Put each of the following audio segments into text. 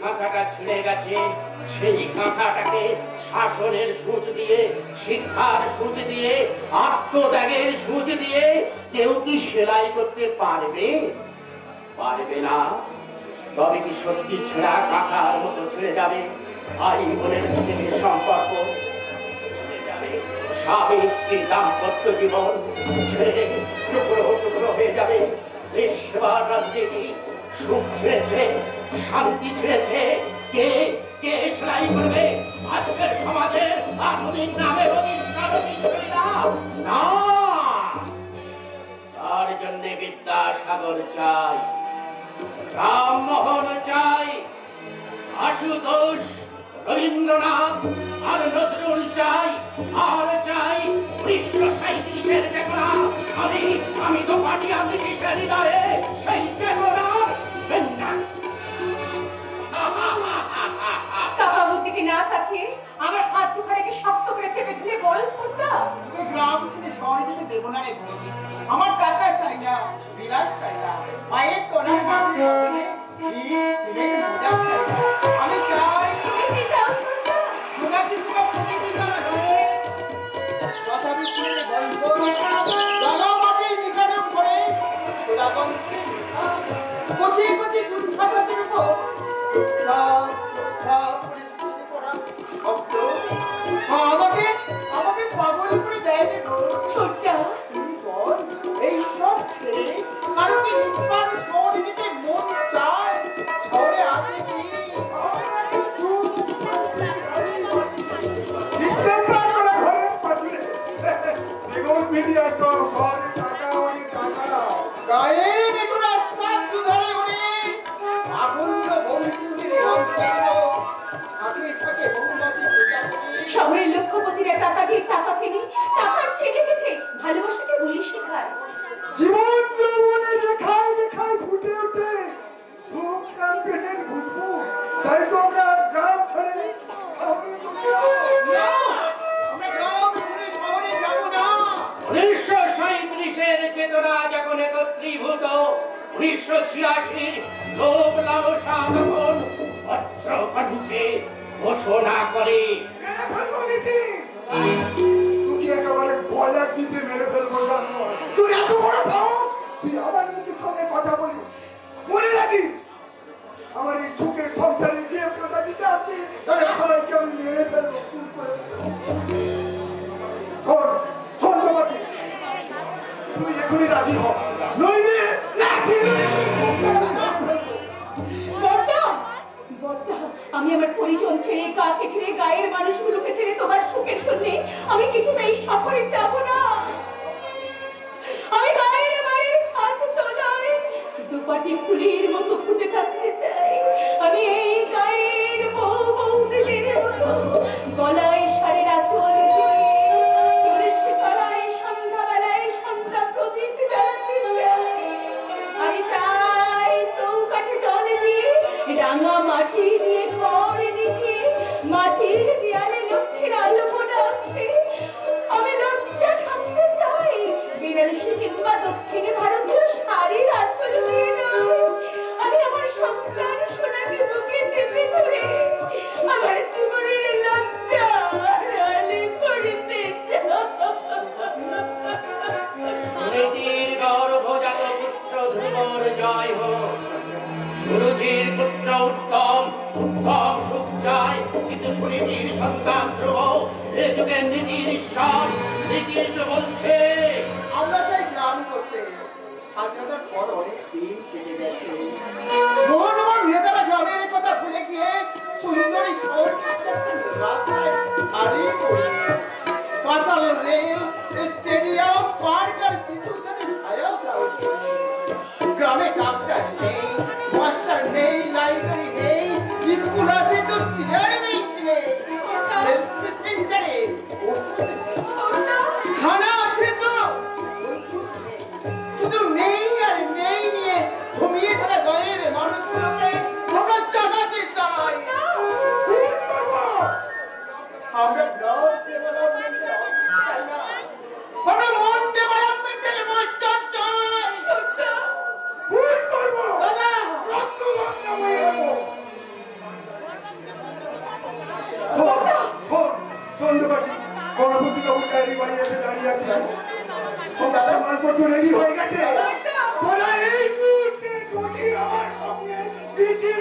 কাঁথাটা ছিঁড়ে গেছে, সেই কাঁথাটাকে শাসনের সূচ দিয়ে, শিক্ষার সূচ দিয়ে, আত্মত্যাগের সূচ দিয়ে কেউ কি সেলাই করতে পারবে? পারবে না। তবে কি সত্যি ছেঁড়া কাঁথার মতো ছেড়ে যাবে ভাই বোনের স্নেহের সম্পর্ক, ছেড়ে যাবে স্বামী স্ত্রীর দাম্পত্য জীবন, ছেড়ে টুকরো টুকরো হয়ে যাবে সেবার রাজনীতি? সুখ ছেড়েছে, শান্তি ছেড়েছে, কে কে সেলাই করবে আজকের সমাজের আধুনিক নামে না। তার জন্য বিদ্যাসাগর চাই, রামমোহন চাই, আশুতোষ, রবীন্দ্রনাথ আর নজরুল চাই, আর চাই 1937-এর চেতনা। আমি তো পাঠিয়ে ব্রিটিশের হৃদয়ে সেই চেতনার কাকাবুদ্দিকে না থাকে আমার হাত দুখানেকে শক্ত করে চেপে ধরে বড় ছোট্টা গ্রাম ছেড়ে শহরে যেতে দেবো না রে বোন। আমার টাকা চাই না, বিলাস চাই না, পায়ের তলার মাটি চাই না। আমি চাই তুমি কি চাও ছোট্টা? জোনাকি পোকা প্রতিটি জানা গায়ে তথাপি ফুলের গন্ধ, রাঙা মাটির নিকারে পড়ে সোলা গন্ধের নেশা, কচি কচি ঝুলফা গাছের উপর শব্দ আমাকে আমাকে পাগল করে দেয় রে বোন। ছোট্টা এই সব ছেড়ে কারো কি নিষ্পাপ শহরে যেতে মন চায়? শহরে আছে কি গায়ের মেটু রাস্তা দুধারে ওরে আগুন বংশীর ছাকে ছাকে বহুমাছি শহরের লক্ষ্যপতিরা টাকা দিয়ে টাকা কেনে, টাকার চেটে কেটে ভালোবাসাকে বলি শেখায়। জীবন যৌবনের রেখায় রেখায় ফুটে ওঠে সুখ শান্তির বুদবুদ। তাই তো আমরা গ্রাম ছেড়ে শহরে চলে যাবো। আমরা গ্রাম ছেড়ে শহরে যাব না। 1937-এর চেতনা যখন একত্রীভূত, 1986-র লোভ লালসা তখন বজ্রকণ্ঠে ঘোষণা করে মেরে ফেলবো নীতি। তুই কি একেবারে গলা টিপে মেরে ফেলবো জানো? তুই এত বড় সাহস, তুই আমার নীতির সঙ্গে কথা বলিস? মনে রাখিস আমার এই সুখের সংসারে যে কথা দিতে আসবি তাহলে সবাইকে আমি মেরে ফেলবো, খুন করে ফেলবো। শোন শোন তোমাকে, তুই এখনই রাজি হ, নইলে লাঠি মেরে আমি আমার পরিজন ছেড়ে, কাকে ছেড়ে, গায়ের মানুষগুলোকে ছেড়ে তোমার সুখের জন্য আমি কিছুতেই শহরে যাব না। আমি গায়ের বাড়ির ছাদ তলায় দুপাটি ফুলের মতো ফুটে থাকতে চাই। আমি এই গায়ের বউ বউদের মতো গলায় সারের আঁচল দিয়ে তুলসী তলায় সন্ধ্যাবেলায় সন্ধ্যা প্রদীপ জ্বালাতে চাই। আমি চাই চৌকাঠে জল দিয়ে, রাঙা মাটি দিয়ে ঘর রেখে, মাটির দেয়ালে লক্ষ্মীর আলোকনা আছে। আমি লজ্জা থাকতে চাই বেনারসি কিংবা দক্ষিণে ভারতীয় শাড়ির আঁচল দিয়ে নয়। আমি আমার সন্তান সোনাকে বুকে চেপে ধরে আমার জীবনের লজ্জা আড়ালে করতে সুনীতির গর্ভজাত পুত্র ধ্রুবর জয় হোক। সুরুচির পুত্র উত্তম উত্তম সুখ চায়, কিন্তু সুনীতির সন্তান ধ্রুব এ যুগের নীতির ঈশ্বর। নীতির বলছে আমরা চাই গ্রাম করতে। স্বাধীনতার পর অনেক দিন কেটে গেছে, মহানগর নেতারা গ্রামের কথা ভুলে গিয়ে সুন্দরী শহরকে যাচ্ছেন রাস্তায় শাড়ি পরে। পাতাল রেল, স্টেডিয়াম, পার্ক আর শিশু ছায়া ব্লাউজ। গ্রামে ডাক্তার নেই, মাস্টার নেই, লাইব্রেরি নেই, স্কুল আছে তো চেয়ার বেঞ্চ নেই, হেলথ সেন্টারে খানা আছে তো শুধু নেই আর নেই নিয়ে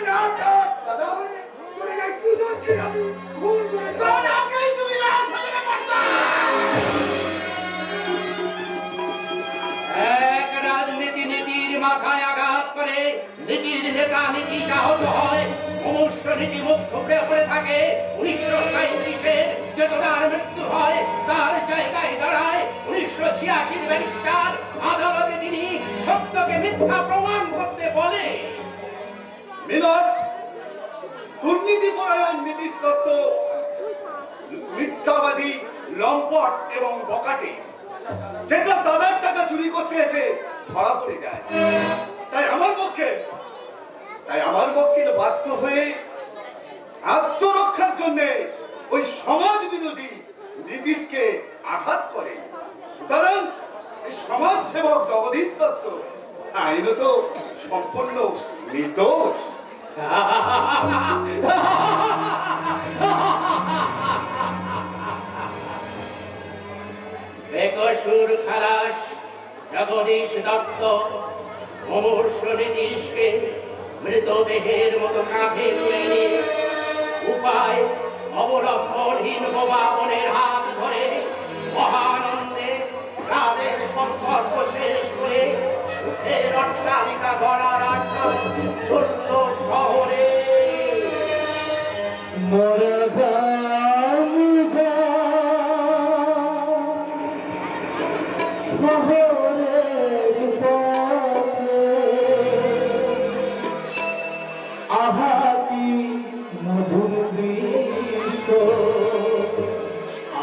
না চাস তাহলে তোর এই দুজনকে আমি খুন করে তোর আগেই তুমি রাজধানীতে পড়তা। এক রাজনীতি নীতির মাথায় আঘাত করে নীতির নেতা নীতি আহত হয়, মনুষ্য নীতি মুক্ত হয়ে পড়ে থাকে। 1937-এর চেতনার মৃত্যু হয়, তার জায়গায় দাঁড়ায় 1986-র ব্যারিস্টার। আদালতে তিনি সত্যকে মিথ্যা প্রমাণ করতে বলে। মিলন দুর্নীতিপরায়ণ নীতিশ দত্ত মিথ্যাবাদী, লম্পট এবং বকাটে। সেটা দাদার টাকা চুরি করতে এসে ধরা পড়ে যায়। তাই আমার পক্ষে বাধ্য হয়ে আত্মরক্ষার জন্য ওই সমাজ বিরোধী নীতিশকে আঘাত করে। সুতরাং এই সমাজ সেবক জগদীশ দত্ত আইনত সম্পূর্ণ নির্দোষ। বেকসুর খালাস জগদীশ দত্ত মুমূর্ষ নীতিশকে মৃতদেহের মতো কাঁধে তুলে নিয়ে উপায় অবলম্বনহীন বোবা বোনের হাত ধরে মহানন্দে গ্রামের সম্পর্ক শেষ করে সুখের অট্টালিকা গড়ার আড্ডায় চলল শহরে। আহাতি মধুর দৃশ্য,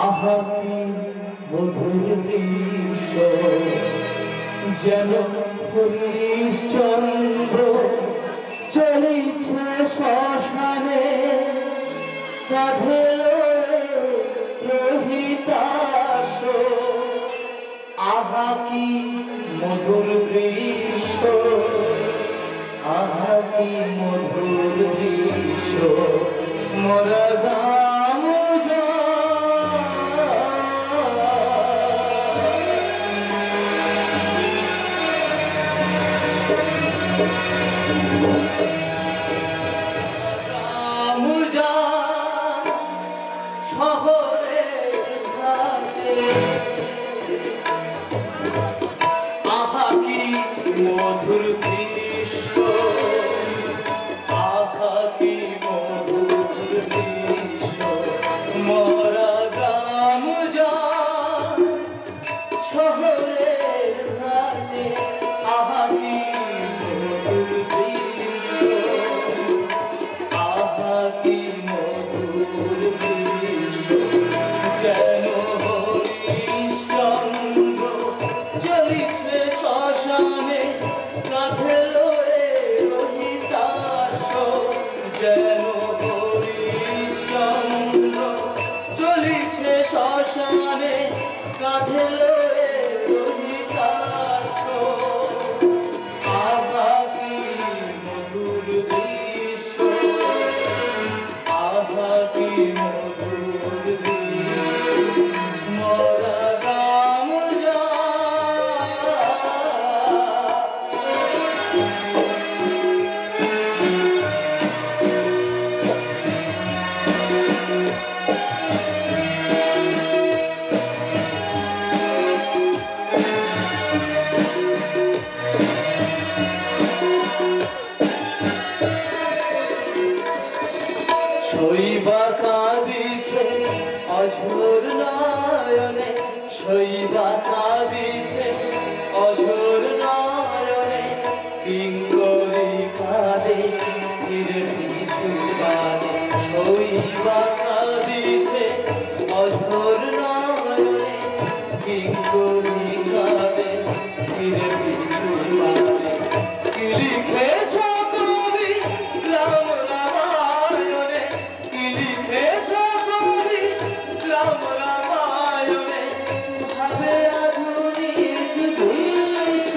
আহাতি মধুর দৃশ্য, যেন হরিশ্চন্দ্র চলেছে শ্মশানে, কাঁধে রোহিতাস। আহা কি মধুর দৃশ্য, আহা কি মধুর দৃশ্য, মোরা গাম শহরে আহা কি মধুর দৃশ্য, আহা কি মধুর দৃশ্য, মোরা গ্রাম যান শহরের ঘাটে। আহা কি মধুর দৃশ্য, আহা কি মধুর দৃশ্য, যেন হরিশ্চন্দ্র চলিছে শ্মশানে, কাঁধে লয়ে রোহিতাস। যেন হরিশ্চন্দ্র চলিছে শ্মশানে, কাঁধে লয়ে রোহিতাস। আহা কি মধুর দৃশ্য, আহা কি মধুর দৃশ্য, মোরা গাম শৈবা কাঁদিছে অঝোর নয়নে, শৈবা কাঁদিছে অঝোর নয়নে, কিঙ্করি কাঁদে ফিরে পিছু বানে। শৈবা কাঁদিছে অঝোর নয়নে, কিঙ্করি কাঁদে ফিরে পিছু বানে। কি লিখেছ তুমি রাম রামায়ণে, কি লিখেছ তুমি রাম রামায়ণে, ভাবে আধুনিক দৃশ্য।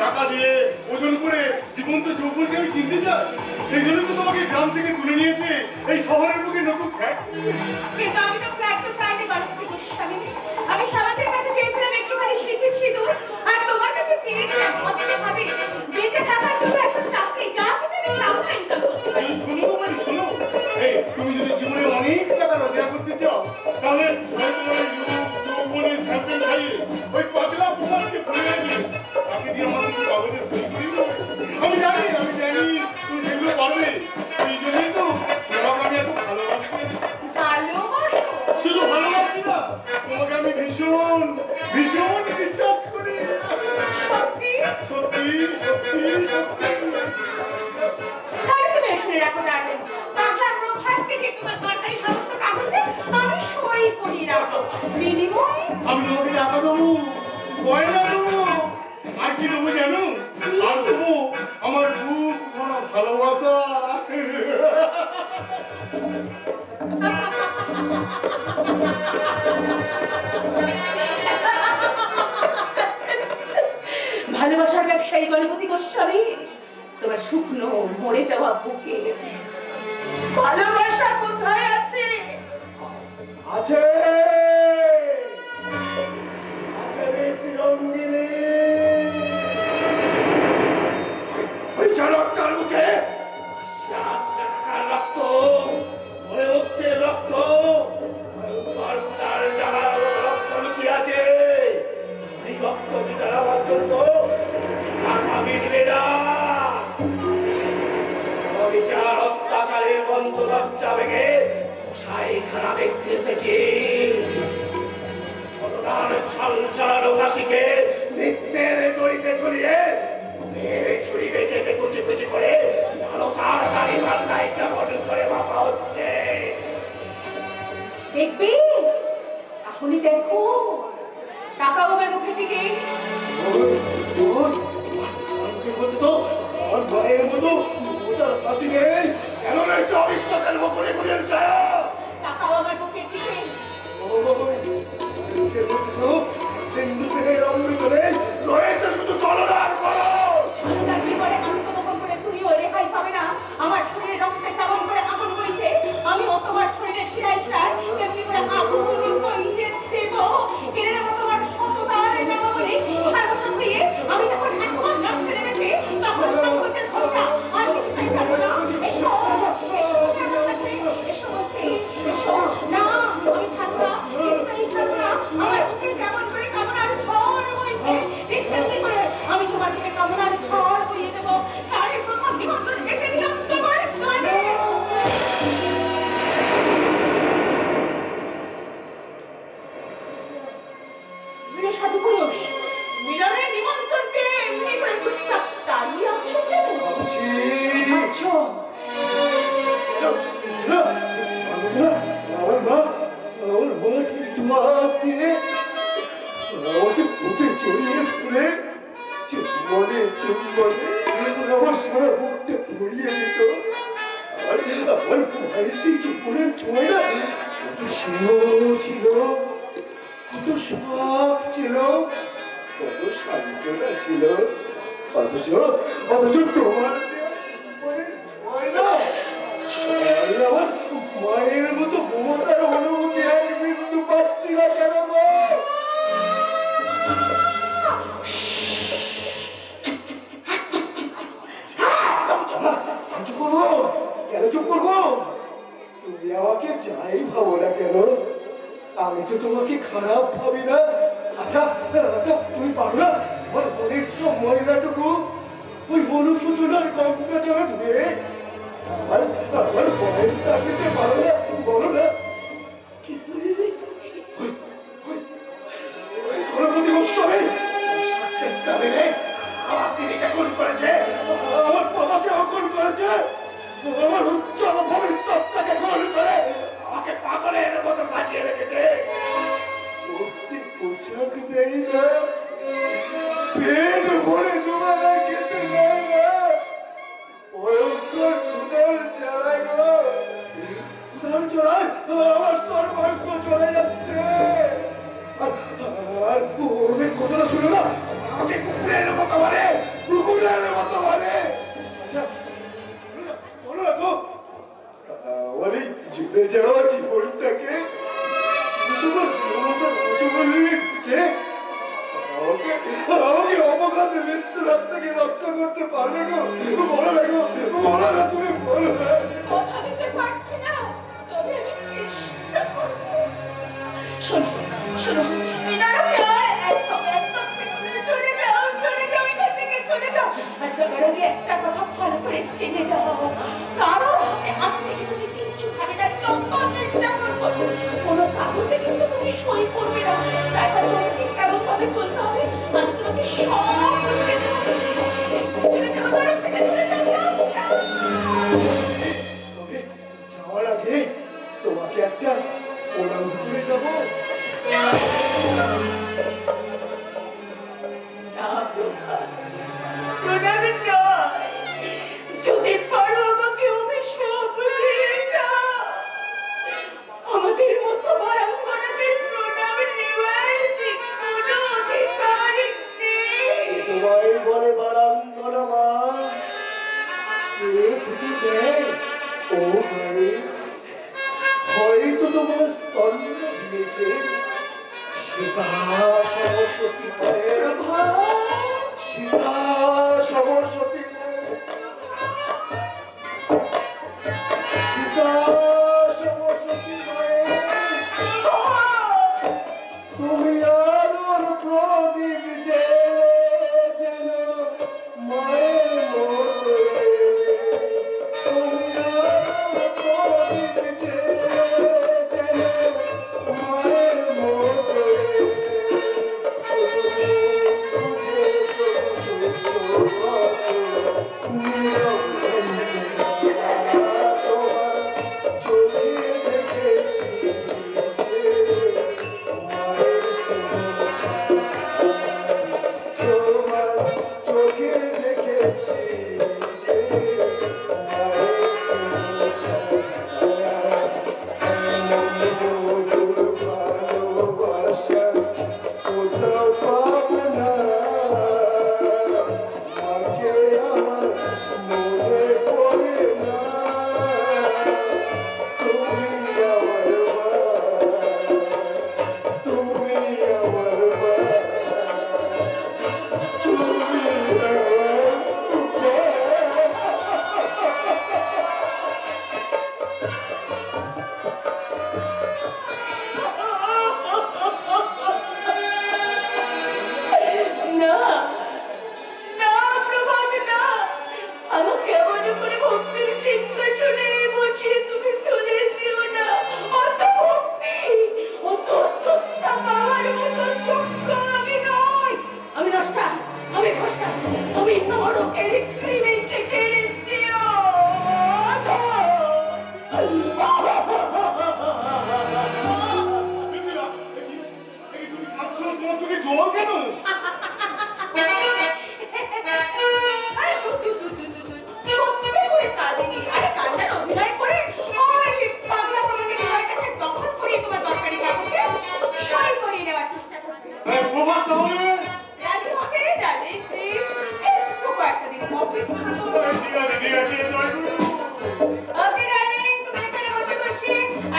টাকা দিয়ে ওজন করে জীবন্ত যৌবনকে আমি কিনতে চাই। এই জন্য তো তোমাকে গ্রাম থেকে তুলে নিয়েছে এই শহরের বুকে নতুন ফ্ল্যাট। কিন্তু আমি তো ফ্ল্যাট তো চাইনি বালতি গোস্বামী। আমি সমাজের কাছে চেয়েছিলাম একটুখানি শীতের সিঁদুর, আর তোমার কাছে চেয়েছিলাম অদ্ভুতভাবে বেঁচে থাকার জন্য একটা চাকরি, যা থেকে আমি টাকা ইনকাম করতে পারি। এই শোনো তোমার শোনো, এই তুমি যদি জীবনে অনেক টাকা রোজগার করতে চাও তাহলে ওই তোমার এই যৌবনের স্যাম্পেল খাইয়ে ওই পাগলা পোকাকে ভরে রাখবে, তাকে দিয়ে আমার কিছু কাগজে সই করিয়ে দেবে। আমি জানি তুমি সেগুলো পারবে। এই জন্যই তো তোমাকে আমি এত ভালোবাসি। ভালোবাসো? শুধু ভালোবাসি না, তোমাকে আমি ভীষণ ভীষণ বিশ্বাস করি। সত্যি? সত্যি সত্যি সত্যি। তাহলে তুমি শুনে রাখো ডার্লিং, বাংলা প্রভাত থেকে তোমার দরকারি সমস্ত কাগজে আমি সই করিয়ে রাখবো। বিনিময়ে আমি তোমাকে টাকা দেবো, গয়না দেবো, আর কি দেবো জানো? আর দেবো আমার বুক ভরা ভালোবাসা। ভালোবাসার ব্যবসায়ী গণপতি গোস্বামী, তোমার শুকনো মরে যাওয়া বুকে ভালোবাসা কোথায় আছে? আছে আছে বেশ রঙ্গিনী। ওই চালকটার মুখে রক্ত, ভরে মুক্তের রক্ত, তার জানার রক্ত লুকিয়ে আছে। ওই রক্ত মিটারা পর্যন্ত আশা মিটবে না। বিচার অত্যাচারের বন্ধ লজ্জা ভেঙে সাইখানা দেখতে এসেছি। করোনার ছাল চালানো কাশিকে নিত্যের দড়িতে ঝুলিয়ে ছুরি কেটে কুচি কুচি করে ভালো সার গাড়ি পাল্লাই কেমন করে মাপা হচ্ছে। দেখবি এখনই দেখো টাকা বাবার মুখের দিকে। মায়ের মতো ওটার কাশি নেই। কেন রে 24 টাকার বকরে করে যায়? টাকা বাবার মুখের দিকে। রয়েছে শুধু চলনার করো। ছাড়ার বিপরে আত্মগোপন করে তুমিও রেহাই পাবে না। আমার শরীরে রক্তে চাবন করে আগুন বইছে, আমিও তোমার শরীরের শিরায় শিরায় তেমনি করে আগুন বইতে দেব। কেড়ে নেবো তোমার সততার নেবো বলে সর্বস্ব হয়ে আমি যখন এখন রাস্তে নেমেছি, তখন সংকোচের ঘটনা আর কিছু তাই পারবো না। এসো, এসো, এসো বলছি, এসো। না, আমি ছাড়বো না, আমি ছাড়বো না। আমার বুকে কেমন করে কামনার ঝড় বইছে, দেখতে কি করে আমি তোমার দিকে কামনার ঝড় বইয়ে দেবো। তারই প্রথম নিমন্ত্রণ এসে দিলাম তোমার কানে। মিলে সাধু পুরুষ, মিলনের নিমন্ত্রণ পেয়ে এমনি করে চুপচাপ দাঁড়িয়ে আছো কেন? আছো? আমার মা তোমার দিয়ে আমাকে বুকে জড়িয়ে ধরে চুম্বনে চুম্বনে আমার সারা মুখটা ভরিয়ে দিত। আর আমার বয়সী চুম্বনের ছোঁয়া কত স্নেহ ছিল, কত শখ ছিল, কত সান্ত্বনা ছিল। অথচ তোমার চুম্বনের ছোঁয়া আমি আমার মায়ের মতো মমতার অনুভূতি এক বিন্দু পাচ্ছি না কেন গো? চুপ করবো? কেন চুপ করবো? তুমি আমাকে যাই ভাবো না কেন, আমি তো তোমাকে খারাপ ভাবি না। আচ্ছা আচ্ছা, তুমি পারো না আমার মনের সব ময়লাটুকু ওই অনুশোচনার গঙ্গা জলে ধুয়ে আমার বয়স থাকতে পারো না? বলো না। কি বললে তুমি? গণপতি গোস্বামী সাক্ষাৎটা মেলে আমার দিদিকে খুন করেছে, আমার বাবাকে খুন করেছে, আমার উজ্জ্বল ভবিষ্যৎটাকে খুন করে আমাকে পাগলের মতো সাজিয়ে রেখেছে। মুক্তি পোশাক দেই না, পেট ভরে জোগাড়া খেতে দেয় না, ভয়ঙ্কর ক্ষুধার জ্বালায় গো। ক্ষুধার জ্বালায় আমার সর্বাঙ্গ চলে যাচ্ছে। আর ওদের কথাটা শুনে না আমাকে কুকুরের মতো বলে রক্ষা করতে পারবে গো? বলো না গো, বলো না, তুমি বলো না। কথা দিতে পারছি না, তবে আমি চেষ্টা করব। শোনো, শোনো, মিনারকে একদম চলে যাও, এখান থেকে চলে যাও। আর যাবার আগে একটা কথা ভালো করে জেনে যাও, কারণ আজ থেকে তুমি কিচ্ছু খাবে না, যত চেষ্টা করবো কোনো কাগজে কিন্তু তুমি সই করবে না। তারপর তোমাকে কেমন ভাবে চলতে হবে আমি তোমাকে সব বুঝিয়ে দেবো। চলে যাও, নরক থেকে চলে যাও, যাও, যাও। তবে যাওয়ার আগে তোমাকে একটা প্রণাম করে যাবো। না প্রভাত, প্রণাম নয়, যদি পারো আমাকে অভিশাপ দিয়ে দাও। আমাদের মতো বারাঙ্গনাদের প্রণাম নেওয়ার যে কোনো অধিকার নেই। তোমায় বলে বারাঙ্গনা মা, কে ছুটি দেয়? ও ঘরে হয়তো তোমার স্তন্য দিয়েছে সীতা সরস্বতী মায়ের, সীতা সরস্বতী মায়ের, সীতা সরস্বতী মায়ের। তুমি আলোর প্রদীপ জেলে যেন মায়ের মতো, তুমি আলোর প্রদীপ জেলে যেন মায়ের মতো। চোখে দেখেছি তোমার চোখে দেখেছি যে মধুর ভালোবাসা কোথাও পাব না। মাকে আমার মনে পড়ে না, তুমি আমার মা, তুমি আমার মা, তুমি আমার মা। না, না প্রভাত, না, আমাকে এমন করে ভক্তির সিংহাসনে বসিয়ে তুমি চলে যেও না। অত ভক্তি, অত শ্রদ্ধা পাওয়ার মতো যোগ্য আমি নই। আমি নষ্টা, আমি ভ্রষ্টা, আমি নরকের কৃমি থেকে এনেছি। তুমি কাঁদছো, তোমার চোখে জল কেন? আরে সত্যি করে কাঁদিনি, আরে কান্নার অভিনয় করে ওই পাগলা প্রভাতের হৃদয়টাকে দখল করিয়ে তোমার দরকারি কাগজে সই করিয়ে নেওয়ার চেষ্টা করছিলাম। প্রভাত তাহলে রাজি হবে জানি, প্লিজ একটু কয়েকটা দিন অপেক্ষা করো। ঠিক আছে, ঠিক আছে, জয় গুরু। ওকে ডার্লিং, তুমি এখানে বসে বসে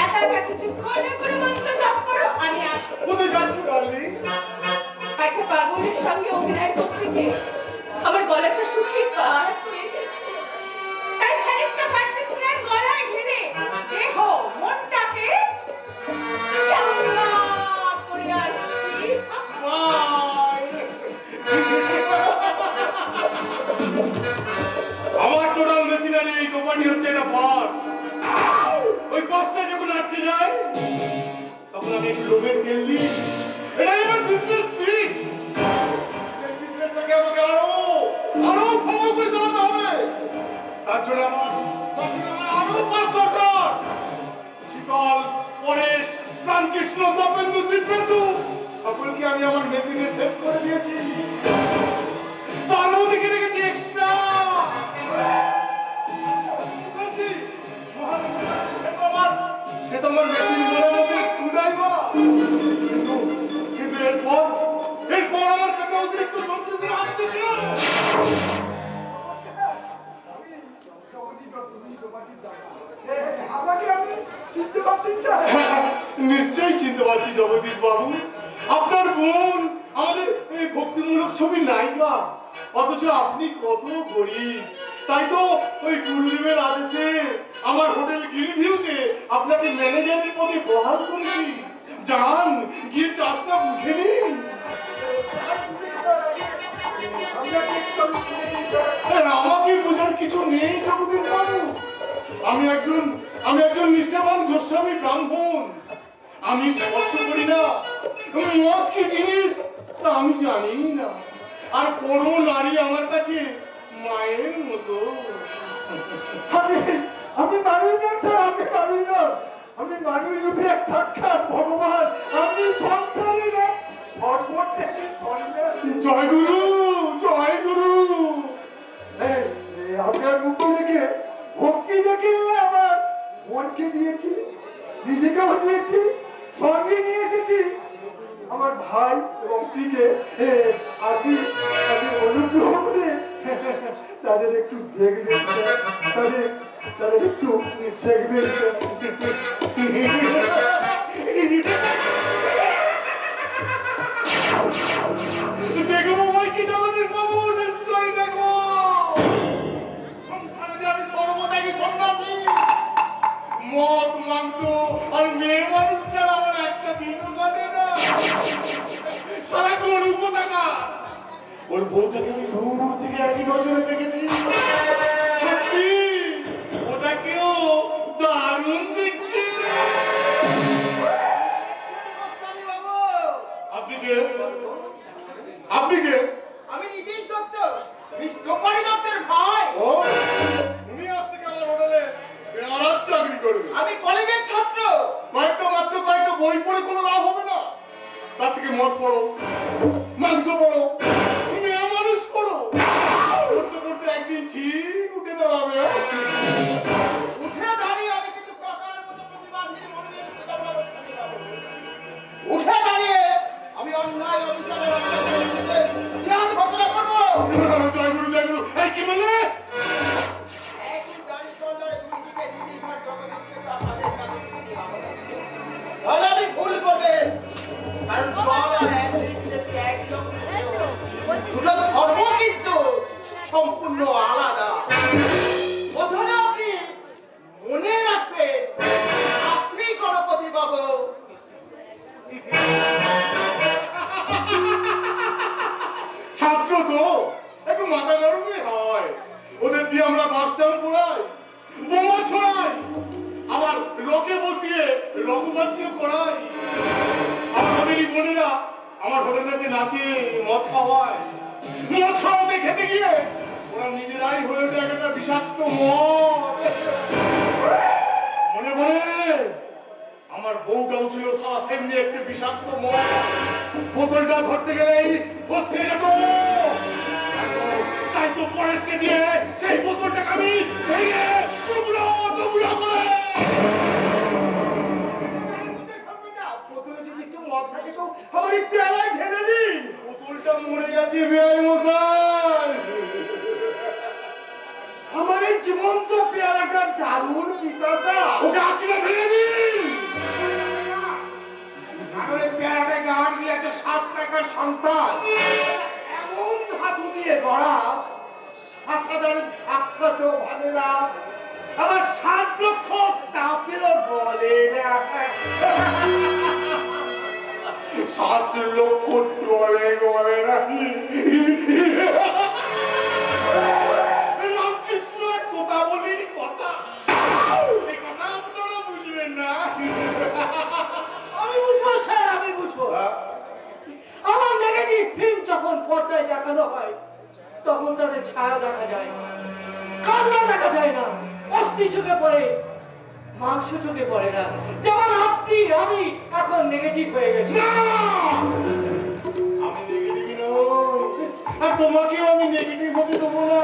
একা একা কিছু করে মন্ত্র জপ করো, আমি আসছি। কোথায় যাচ্ছ ডার্লিং? একটা পাগলের সঙ্গে অভিনয় করতে গিয়ে আমার গলাটা শুকিয়ে কাঠ হয়ে গেছে। তাই খানিকটা পারফেকশনের গলায় ঘিরে দেহ মনটাকে চাঙ্গা করে আসছি। আমার টোটাল মেশিনারি এই দোকানটি হচ্ছে একটা বাস। ওই বাসটা যখন আটকে যায় তখন আমি একটু লোভের তেল দিই। এটাই আমার বিজনেস ফিক্স। এই বিজনেসটাকে আমাকে আরো ভালো করে চালাতে হবে। তার জন্য আমার আরো বাস দরকার। শীতল, পরেশ, প্রাণকৃষ্ণ, তপেন্দু, দিব্যেন্দু সকলকে আমি আমার মেশিনে সেট করে দিয়েছি। পার্বতীকে রেখেছি এক্সট্রা। সে তো আমার মেশিন মেরামতের স্ক্রুড্রাইভার। কিন্তু এরপর আমার কাছে অতিরিক্ত যন্ত্র ছিল আসছে কি? আমাকে আপনি চিনতে পারছেন স্যার? নিশ্চয়ই চিনতে পারছি জগদীশ বাবু। আপনার বোন আমাদের এই ভক্তিমূলক ছবির নায়িকা। অথচ আপনি কত গরিব। তাই তো ওই গুরুদেবের আদেশে আমার হোটেল গ্রিন ভিউতে আপনাকে ম্যানেজারের পদে বহাল করেছি। যান, গিয়ে চাষটা বুঝে নিন। আমাকে বোঝার কিছু নেই জগদীশ বাবু। আমি একজন নিষ্ঠাবান গোস্বামী ব্রাহ্মণ। আমি স্পর্শ করি না। মদ কি জিনিস তা আমি জানি না। আর কোনো নারী আমার কাছে মায়ের মতো। আমি মানুষ নন স্যার, আমি মানুষ নন। আমি মানুষ রূপে এক সাক্ষাৎ ভগবান। আমি সন্তানই না, সর্বত্যাগী সন্তান। জয় গুরু, জয় গুরু। আপনার মুক্তি দেখে, ভক্তি দেখে আমার মনকে দিয়েছি, নিজেকেও দিয়েছি, সঙ্গে নিয়ে এসেছি আমার ভাই এবং স্ত্রীকে। আপনি অনুগ্রহ করে তাদের একটু দেখবেন, তাদের একটু শেখবেন। দেখবো ভাই কি জগদীশ বাবু, নিশ্চয়ই দেখবো। সংসারে যে আমি সর্বত্যাগী সন্ন্যাসী। মদ, মাংস আর মেয়ে মানুষ ছাড়া আমার একটা দিনও কাটে না। সারা গরিব টাকা। ওর বউটাকে আমি দূর থেকে একই নজরে দেখেছি। সত্যি ওটাকেও দারুণ দেখতে। আপনি কে? আপনি কে? আমি নীতিশ দত্ত, মিস দোপারি দত্তের ভাই। ও, উনি আজ থেকে আমার হোটেলে বেয়ারার চাকরি করবে। আমি কলেজের ছাত্র। কয়েকটা বই পড়ে কোনো লাভ হবে না। তার থেকে মদ পড়ো, মাংস পড়ো, মেয়ে মানুষ পড়ো। পড়তে পড়তে একদিন ঠিক উঠে দাঁড়াবে। উঠে দাঁড়িয়ে আমি কিন্তু কাকার মতো প্রতিবাদীর মনে নিয়ে সোজা ব্যবস্থা নেব। উঠে দাঁড়িয়ে আমি অন্যায় অবিচারের বিরুদ্ধে জিহাদ ঘোষণা করব। জয় গুরু, জয় গুরু। এই কি বললে? একই দাড়ি টল্লায় দুই দিকে নীতিশ আর জগদীশকে আপনাদের কাছে দিতে হবে। তাহলে আপনি ভুল করবেন, কারণ জল আর অ্যাসিড দেখতে একই রকম। দুটো ধর্ম কিন্তু সম্পূর্ণ আলাদা। প্রথমে আপনি মনে রাখবেন, আসলেই গণপতি বাবু ছাত্র তো একটু মাথা গরমই হয়। ওদের দিয়ে আমরা বাস স্ট্যান্ড পড়াই, বোমা ছড়াই, আবার রকে বসিয়ে রঘুবাচিও করাই। আর ফ্যামিলি বোনেরা আমার হোটেলে এসে নাচে, মদ খাওয়ায়। মদ খাওয়াতে খেতে গিয়ে ওরা নিজেরাই হয়ে ওঠে একটা বিষাক্ত মদ। মনে মনে আমার বউটাও ছিল সারা সেমনি একটি বিষাক্ত মদ। বোতলটা ধরতে গেলেই বসতে যেত। তাই তো পরেশকে দিয়ে সেই বোতলটাকে আমি ভেঙে টুকরো টুকরো করে। বোতলে যদি একটু মদ থাকে তো আমার এই পেয়ালায় ঢেলে দিন। বোতলটা মরে গেছে বেআই মশাই। আমার এই জীবন্ত পেয়ালাটা দারুণ পিপাসা। ওকে আছিলা ভেঙে দিন। আমার এই পেয়ালাটায় গাড় দিয়ে একটা 7 টাকার সন্তান এমন ধাতু দিয়ে গড়া, 7,000 ধাক্কা তো ভালো না, আবার 7 লক্ষ তাপেও বলে না। 7 লক্ষ টলে গলে নাকি? রামকৃষ্ণের তোতাবলির কথা। এই কথা আপনারা বুঝবেন না। আমি বুঝবো স্যার, আমি বুঝবো। আমার নেগেটিভ ফিল্ম যখন পর্দায় দেখানো হয় তখন তাদের ছায়া দেখা যায়, কান্না দেখা যায় না, অস্থি চোখে পড়ে, মাংস চোখে পড়ে না। যেমন আপনি, আমি এখন নেগেটিভ হয়ে গেছি। আমি নেগেটিভ নই, আর তোমাকেও আমি নেগেটিভ হতে দেবো না।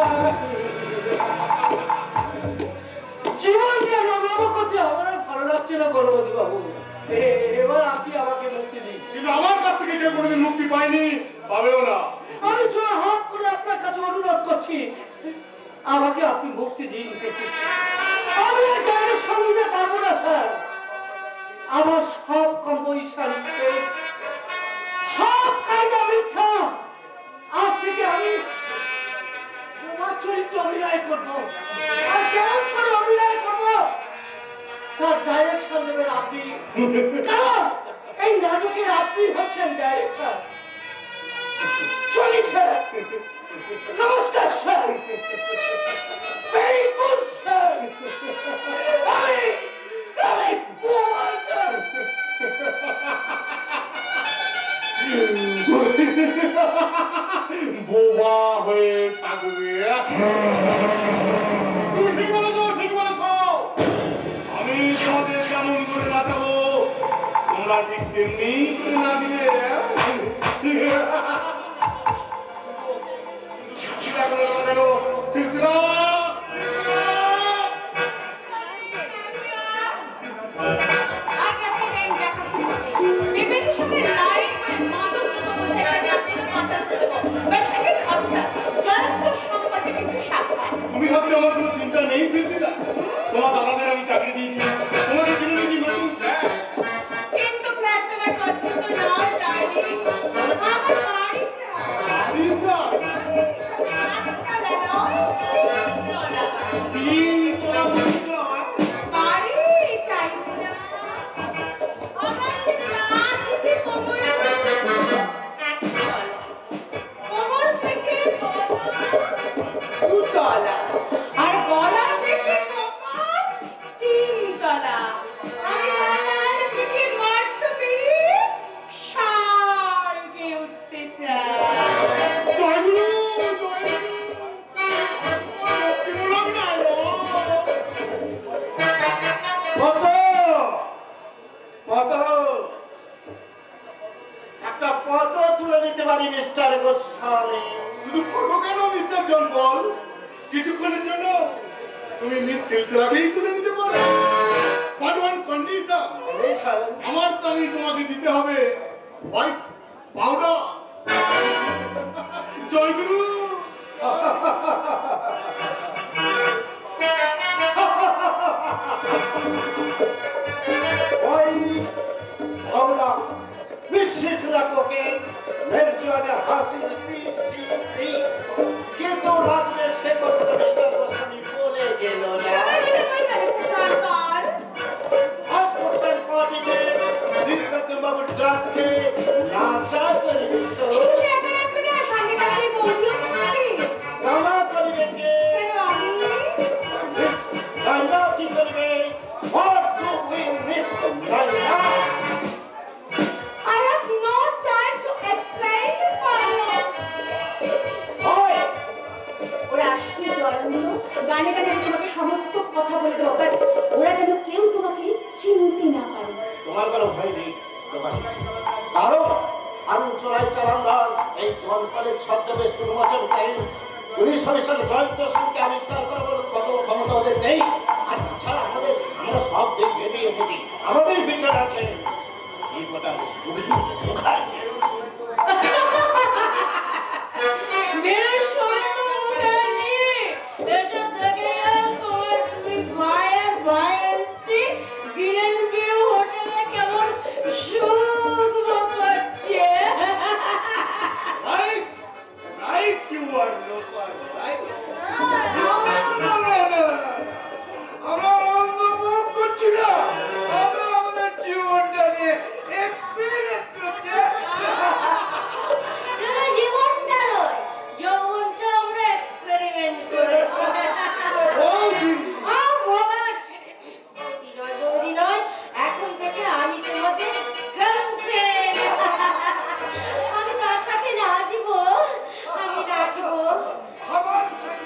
জীবনকে রমরম করতে আমার আর ভালো লাগছে না গণপতি বাবু। এবার আপনি আমাকে মুক্তি দিন। কিন্তু আমার কাছ থেকে কেউ কোনোদিন মুক্তি পায়নি, পাবেও না। আমি জোর হাত করে আপনার কাছে অনুরোধ করছি, আমাকে আপনি মুক্তি দিন। আমি আর গানের সঙ্গীতে পারবো না স্যার। আমার সব কম্পোজিশন শেষ, সব কায়দা মিথ্যা। আজ থেকে আমি অভিনয় করব আর কেমন করে অভিনয় করব তার ডাইরেকশন দেবেন আপনি, কারণ এই নাটকের আপনি হচ্ছেন ডাইরেক্টর। চলি স্যার, নমস্কার স্যার, ভেরি গুড স্যার। আমি বোমা স্যার। বোবা হয়ে থাকবে। তুমি ঠিক বলেছো, ঠিক বলেছো। আমি তোমাদের কেমন করে নাচাবো তোমরা ঠিক তেমনি নাচবে। সিলসিলা আগে একটা গান দেখাবো। বিভিন্ন সময় লাইট আর মাদক সম্বন্ধে একটা গান করে কন্ট্রাস্ট দেবো। বাট সেকেন্ড অফিসার, জয়ন্ত সম্পর্কে কিন্তু সাবধান। তুমি ভাবলে আমার কোনো চিন্তা নেই সিলসিলা? তোমার দাদাদের আমি চাকরি দিয়েছি, তোমাকে কিনে দিয়েছি নতুন ফ্ল্যাট। কিন্তু ফ্ল্যাট তোমার পছন্দ নয় ডার্লিং, আমার বাড়ি চাই। দিয়েছা? আজকাল নয়, তিনতলা তিনতলা বলছো? বাড়ি চাই না। আমার যে প্রাণ উঠে কোমরে একতলা, কোমর থেকে দুতলা, আর গলা থেকে কপাল তিনতলা। আমি গলার থেকে মারতে পেরে স্বর্গে উঠতে চাই। জয়গুরু, জয়গুরু। কি বললাম না গো? কত কত একটা পদ তুলে নিতে পারি মিস্টার গোস্বামী। শুধু ফটো কেন মিস্টার জন বল, কিছুক্ষণের জন্য তুমি মিস সিলসিলাকেই তুলে নিতে পারো। বাট ওয়ান কন্ডিশন, আমার তাই তোমাকে দিতে হবে হোয়াইট পাউডার। জয়গুরু। ওই ভগলা বিশেষ রাখোকে নির্জনে হাসির পিসি কিন্তু লাগবে সে কথা মিস্টার গোস্বামী বলে গেল না। সবাই মিলে কই বেড়াতে চান কার? আজ করতেন পার্টিতে দীপকতম বাবুর ডাকে নাচা করবি তো শুধু সে একা নাচবে না, সঙ্গে তাকে বৌদিও নাচবে। গানা করবে কে? কেন আমি? গানা কি করবে? What do we miss Laila? I have no time to explain this problem. ওই ওরা আসছে জয়ন্ত, গানে গানে আমি তোমাকে সমস্ত কথা বলে দেবো, বাট ওরা যেন কেউ তোমাকে চিনতে না পারে। তোমার কোনো ভয় নেই তোমার। আরো চড়াই চালান ধর এই জনপদের ছদ্মবেশ উন্মোচনকারী পুলিশ অফিসার জয়ন্ত সিংকে আবিষ্কার করবার কত ক্ষমতা ওদের নেই। আর তাছাড়া আমরা সব দিক ভেবে এসেছি, আমাদের পিছনে আছে এই গোটা মুখার্জি। মেরে শরীর তো মুখে নিয়ে এসব দেখে তোমার তুমি ভাইয়ের স্ত্রী বিএনপি হোটেলে কেমন সুখ ভোগ করছে। Right right, you are local, right. আমরা অনুভব করছি না, আমরা আমাদের জীবনটা নিয়ে এক্সপেরিমেন্ট করছি। শুধু জীবনটা নয়, যৌবনটা আমরা এক্সপেরিমেন্ট করেছি। বৌদি নয়, এখন থেকে আমি তোমাদের গার্লফ্রেন্ড। আমি তার সাথে নাচবো, আমি নাচবো। আমার সাথে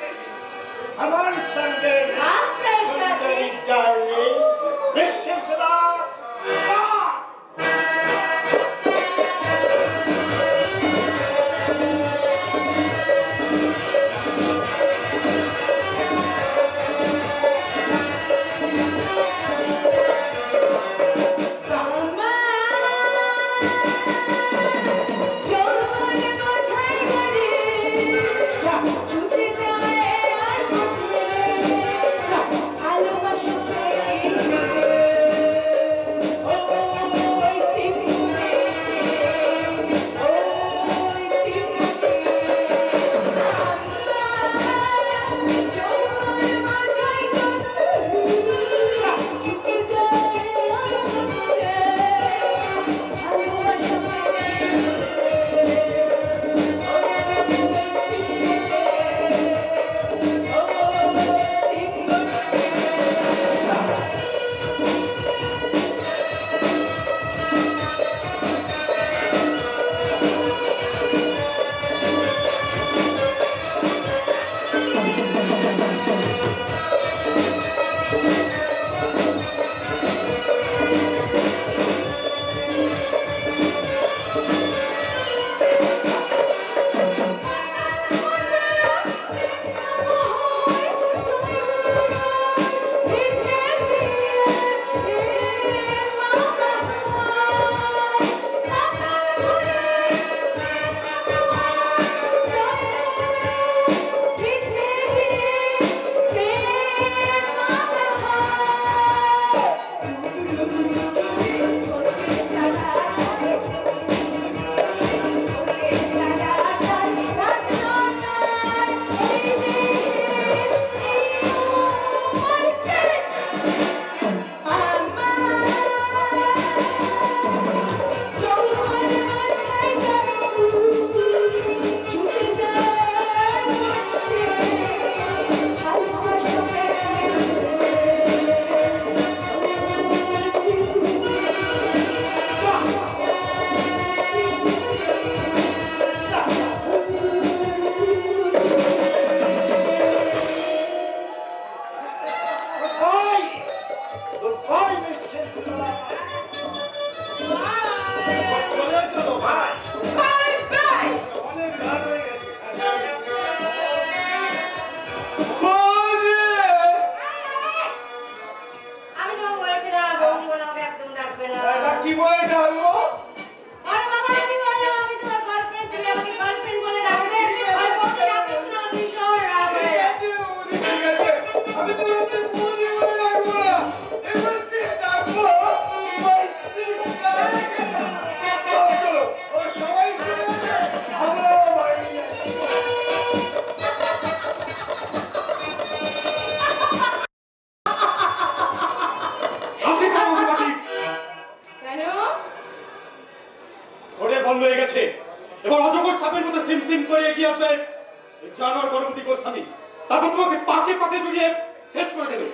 আমার গণপতি গোস্বামী, তারপর তোমাকে পাকে পাকে জড়িয়ে শেষ করে দেবে।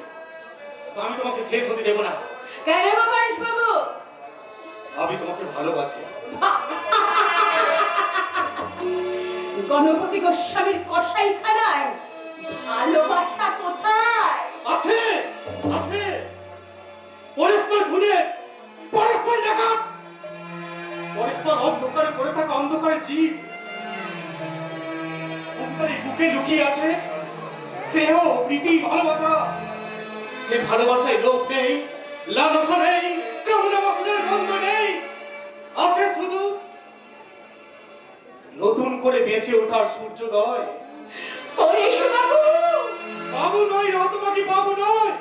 তো আমি তোমাকে শেষ হতে দেবো না। কেন গো পরেশ বাবু? আমি তোমাকে ভালোবাসি। গণপতি গোস্বামীর কসাইখানায় ভালোবাসা কোথায়? আছে আছে, পরস্পর ভুলে পরস্পর দেখা, পরস্পর অন্ধকারে পড়ে থাকা অন্ধকারে জীব, অন্ধকারে বুকে লুকিয়ে আছে স্নেহ, প্রীতি, ভালোবাসা। সে ভালোবাসায় লোক নেই, লালসা নেই, কামনা বাসনার গন্ধ নেই, আছে শুধু নতুন করে বেঁচে ওঠার সূর্যোদয়। পরেশ বাবু, বাবু নয়, হতভাগী বাবু নয়,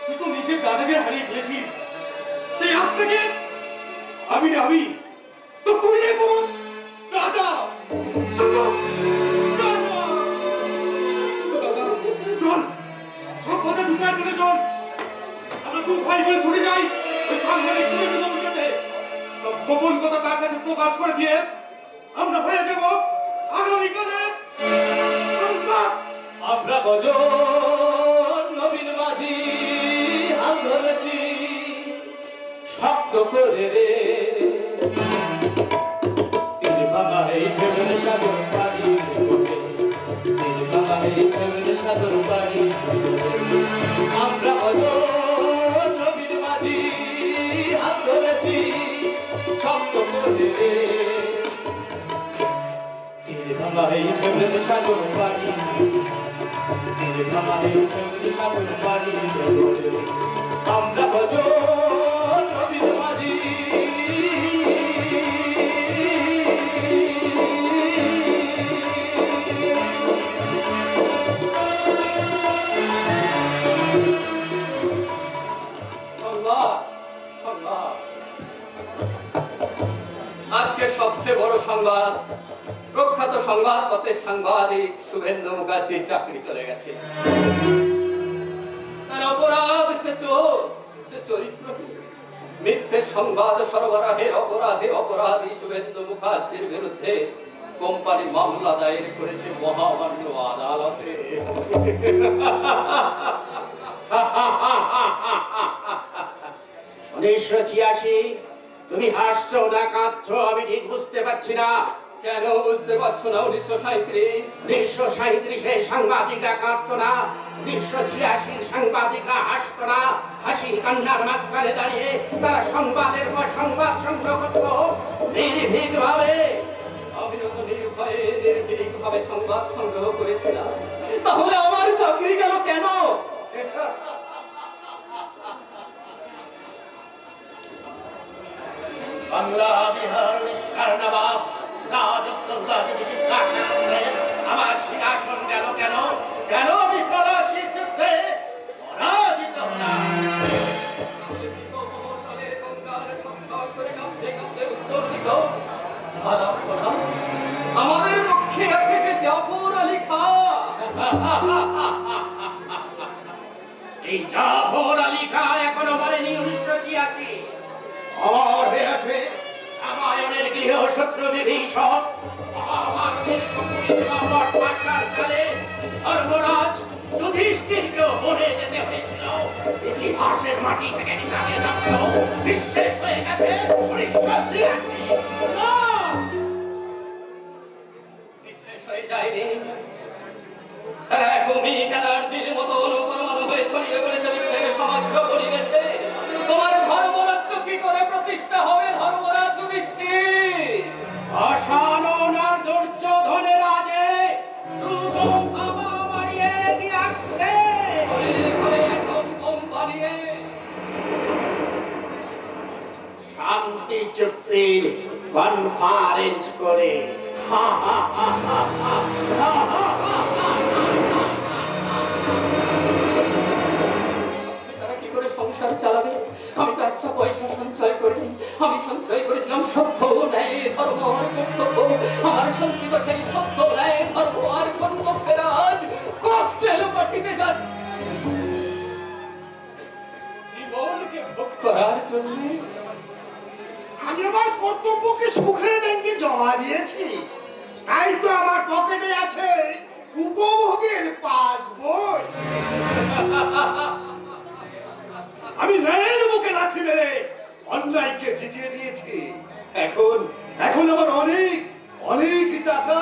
তুই তো নিজের দাদাকে হারিয়ে ফেলেছিস। তাই আজ থেকে আমি না, আমি তো কুড়িয়ে বোন দাদা, শুধু দাদা। চল, সব কথা ঢুকায় চলে চল, আমরা দু ভাই বলে ছুটে যাই ওই সাংবাদিক সুরেন্দ্রবাবুর কাছে। সব গোপন কথা তার কাছে প্রকাশ করে দিয়ে আমরা হয়ে যাব আগামীকালে সংবাদ। আমরা কজন নবীন মাঝি হাল ধরেছি শক্ত করে রে, তীর ভাঙা এই ফেবেন সাগর পাড়ি করে, তীর ভাঙা এই ফেবেন সাগর পাড়ি করে। আমরা কজন নবীন মাঝি হাল ধরেছি শক্ত করে রে, তীর ভাঙা এই ফেবেন সাগর পাড়ি, তীর ভাঙা এই ফেবেন সাগর পাড়ি করে। আমরা কজন নবীন মাঝি আজকে সবচেয়ে বড় সংবাদ, প্রখ্যাত সংবাদপত্রের সাংবাদিক শুভেন্দু মুখার্জির চাকরি চলে গেছে। তার অপরাধ, সে চোর, সে চরিত্রহীন, মিথ্যে সংবাদ সরবরাহের অপরাধে অপরাধী শুভেন্দু মুখার্জির বিরুদ্ধে কোম্পানি মামলা দায়ের করেছে মহামান্য আদালতে। 1986, তুমি হাসছো না কাঁদছো আমি ঠিক বুঝতে পারছি না। কেন বুঝতে পারছো না? 1937 1937 সাংবাদিকরা কাঁদতো না, 1986 সাংবাদিকরা হাসতো না। হাসি কান্নার মাঝখানে দাঁড়িয়ে তারা সংবাদের পর সংবাদ সংগ্রহ করতো নির্ভীক ভাবে। আমি যত নির্ভয়ে নির্ভীকভাবে সংবাদ সংগ্রহ করেছিলাম, তাহলে আমার চাকরি গেল কেন? বাংলা বিহার উড়িষ্যার নবাব সিরাজউদ্দৌলা যদি জিজ্ঞাসা করলেন আমার সিংহাসন গেল কেন, কেন আমি পলাশি যুদ্ধে পরাজিত হলাম? আমাদের পক্ষে আছে যে জাফর আলী খান। এই জাফর আলী খান এখনো বলেনি 1986। অমর হয়ে আছে রামায়ণের গৃহশত্রু বিভীষণ, মহাভারতের শকুনি রাবণ পাঠার কালে ধর্মরাজ যুধিষ্ঠিরকেও বনে যেতে হয়েছিল। ইতিহাসের মাটি থেকে নিতাকে রাখলো বিশ্বাস হয়ে গেছে 1986। বিশেষ হয়ে যায়নি, তারা একমি ব্যানার্জির মতো অনুকরণ হয়ে ছড়িয়ে পড়েছে বিশ্বের সমগ্র পরিবেশে। তোমার ধর্মরাজ্য কি করে প্রতিষ্ঠা হবে? ধর্মরাজ যুধিষ্ঠির অসাননার দুর্যোধনের আগে দ্রুত ক্ষমা বাড়িয়ে দিয়ে আসছে। ঘরে ঘরে এখন বোম বানিয়ে শান্তি চুক্তির কনফারেন্স করে তারা কি করে সংসার চালাবে? আমি তো একটা পয়সা সঞ্চয় করিনি। আমি সঞ্চয় করেছিলাম সত্য, ন্যায়, ধর্ম আর কর্তব্য। আমার সঞ্চিত সেই সত্য, ন্যায়, ধর্ম আর কর্তব্যের আজ ককটেল পার্টিতে যাচ্ছে জীবনকে ভোগ করার জন্য। আমি আমার কর্তব্যকে সুখের ব্যাংকে জমা দিয়েছি, তাই তো আমার পকেটে আছে উপভোগের পাসবই। আমি ন্যায়ের মুখে লাথি মেরে অন্যায়কে জিতিয়ে দিয়েছি। এখন এখন আমার অনেক অনেক টাকা।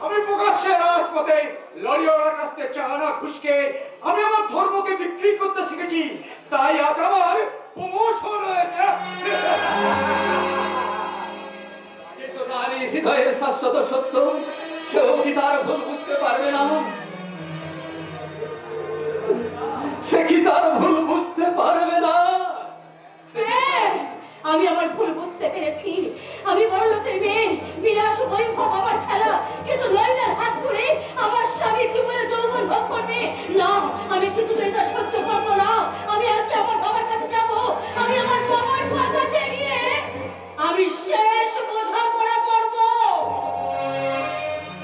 আমি প্রকাশ্যে রাজপথে লরিওয়ালার কাছ থেকে চাঁদা ঘুষকে আমি আমার ধর্মকে বিক্রি করতে শিখেছি, তাই আজ আমার প্রমোশন হয়েছে। কিন্তু নারী হৃদয়ের শাশ্বত সত্য, সেও কি তার ভুল বুঝতে পারবে না? সে কি তার ভুল বুঝতে পারবে না? হ্যাঁ, আমি আমার ভুল বুঝতে পেরেছি। আমি বড়লোকের মেয়ে, বিলাস বৈভব আমার খেলা, কিন্তু নয়নার হাত ধরে আমার স্বামী জীবনে যৌবন ভোগ করবে না, আমি কিছুতেই তা সহ্য করবো না। আমি আজকে আমার বাবার কাছে যাব, আমি আমার বাবার কাছে গিয়ে আমি শেষ বোঝাপড়া করবো।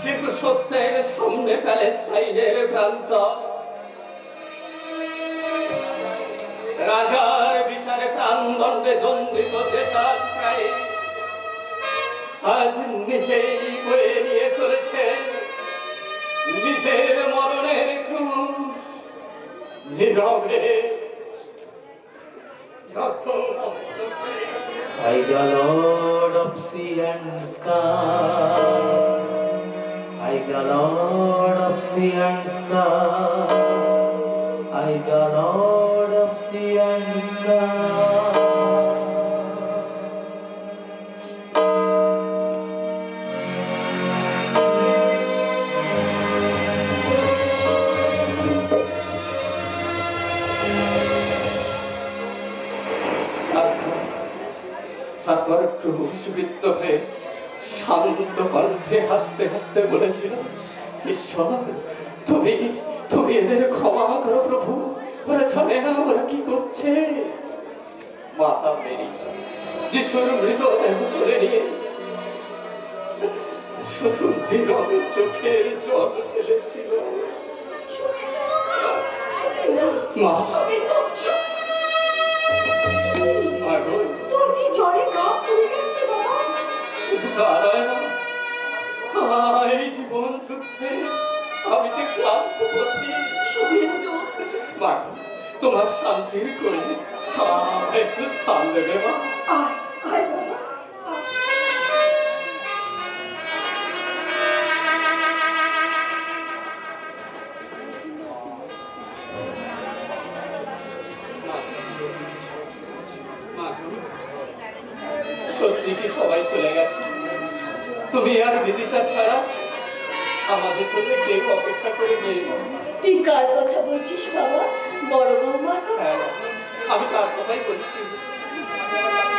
কিন্তু সত্যের সামনে প্যালেস্তাইনের প্রান্ত, রাজার বিচারে প্রাণদণ্ডে দণ্ডিত দেশাশ্রয়ী আজ নিজেই বয়ে নিয়ে চলেছে নিজের মরণের ক্রুশ। নীরবে I the Lord of sea and sky, I the Lord of sea and sky, I the Lord of sea and sky. তারপর ক্রুশবিদ্ধ হয়ে শান্ত কণ্ঠে হাসতে হাসতে বলেছিল, ঈশ্বর তুমি তুমি এদের ক্ষমা করো প্রভু, ওরা জানে না ওরা কি করছে। মাথা মেরি যিশুর মৃতদেহ তুলে নিয়ে শুধু নীরবে চোখের জল ফেলেছিল। মা পাগল জ্বরে গা পুড়ে যাচ্ছে বাবা। শুধু দাঁড়ায় না, এই জীবন যুদ্ধে আমি যে ক্লান্ত পথি। শুভেন্দু, মা তোমার শান্তির করে একটু স্থান দেবে মা। আয় আয় বাবা, সত্যি কি সবাই চলে গেছে? তুমি আর বিদিশা ছাড়া আমাদের জন্য কেউ অপেক্ষা করে নেই। তুই কার কথা বলছিস বাবা? বড় বৌমার কথা? হ্যাঁ, আমি তার কথাই বলছি।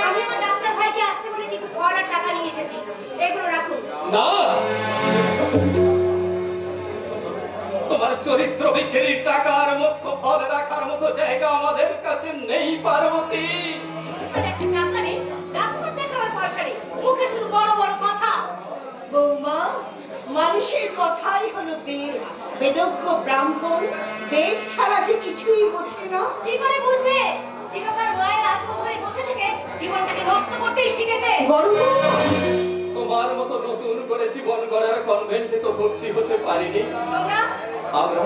আমি আমার ডাক্তার ভাইকে আসতে বলে কিছু ফল আর টাকা নিয়ে এসেছি, এগুলো রাখুন। না, তোমার চরিত্র বিক্রির টাকার মুখ্য ফল রাখার মতো জায়গা আমাদের কাছে নেই পার্বতী। ছোট একটা টাকা নেই, ডাক্তার দেখাবার পয়সা নেই, মুখে শুধু বড় বড় কথা। বৌমা, মানুষের কথাই হলো বেদ। বেদজ্ঞ ব্রাহ্মণ বেদ ছাড়া যে কিছুই বোঝে না। কি করে বুঝবে? জীবকার মায়ের আঁচল ধরে বসে থেকে জীবনটাকে নষ্ট করতেই শিখেছে। বড় বৌমা, তোমার মতো নতুন করে জীবন গড়ার কনভেন্টে তো ভর্তি হতে পারিনি। তোমরা আমরা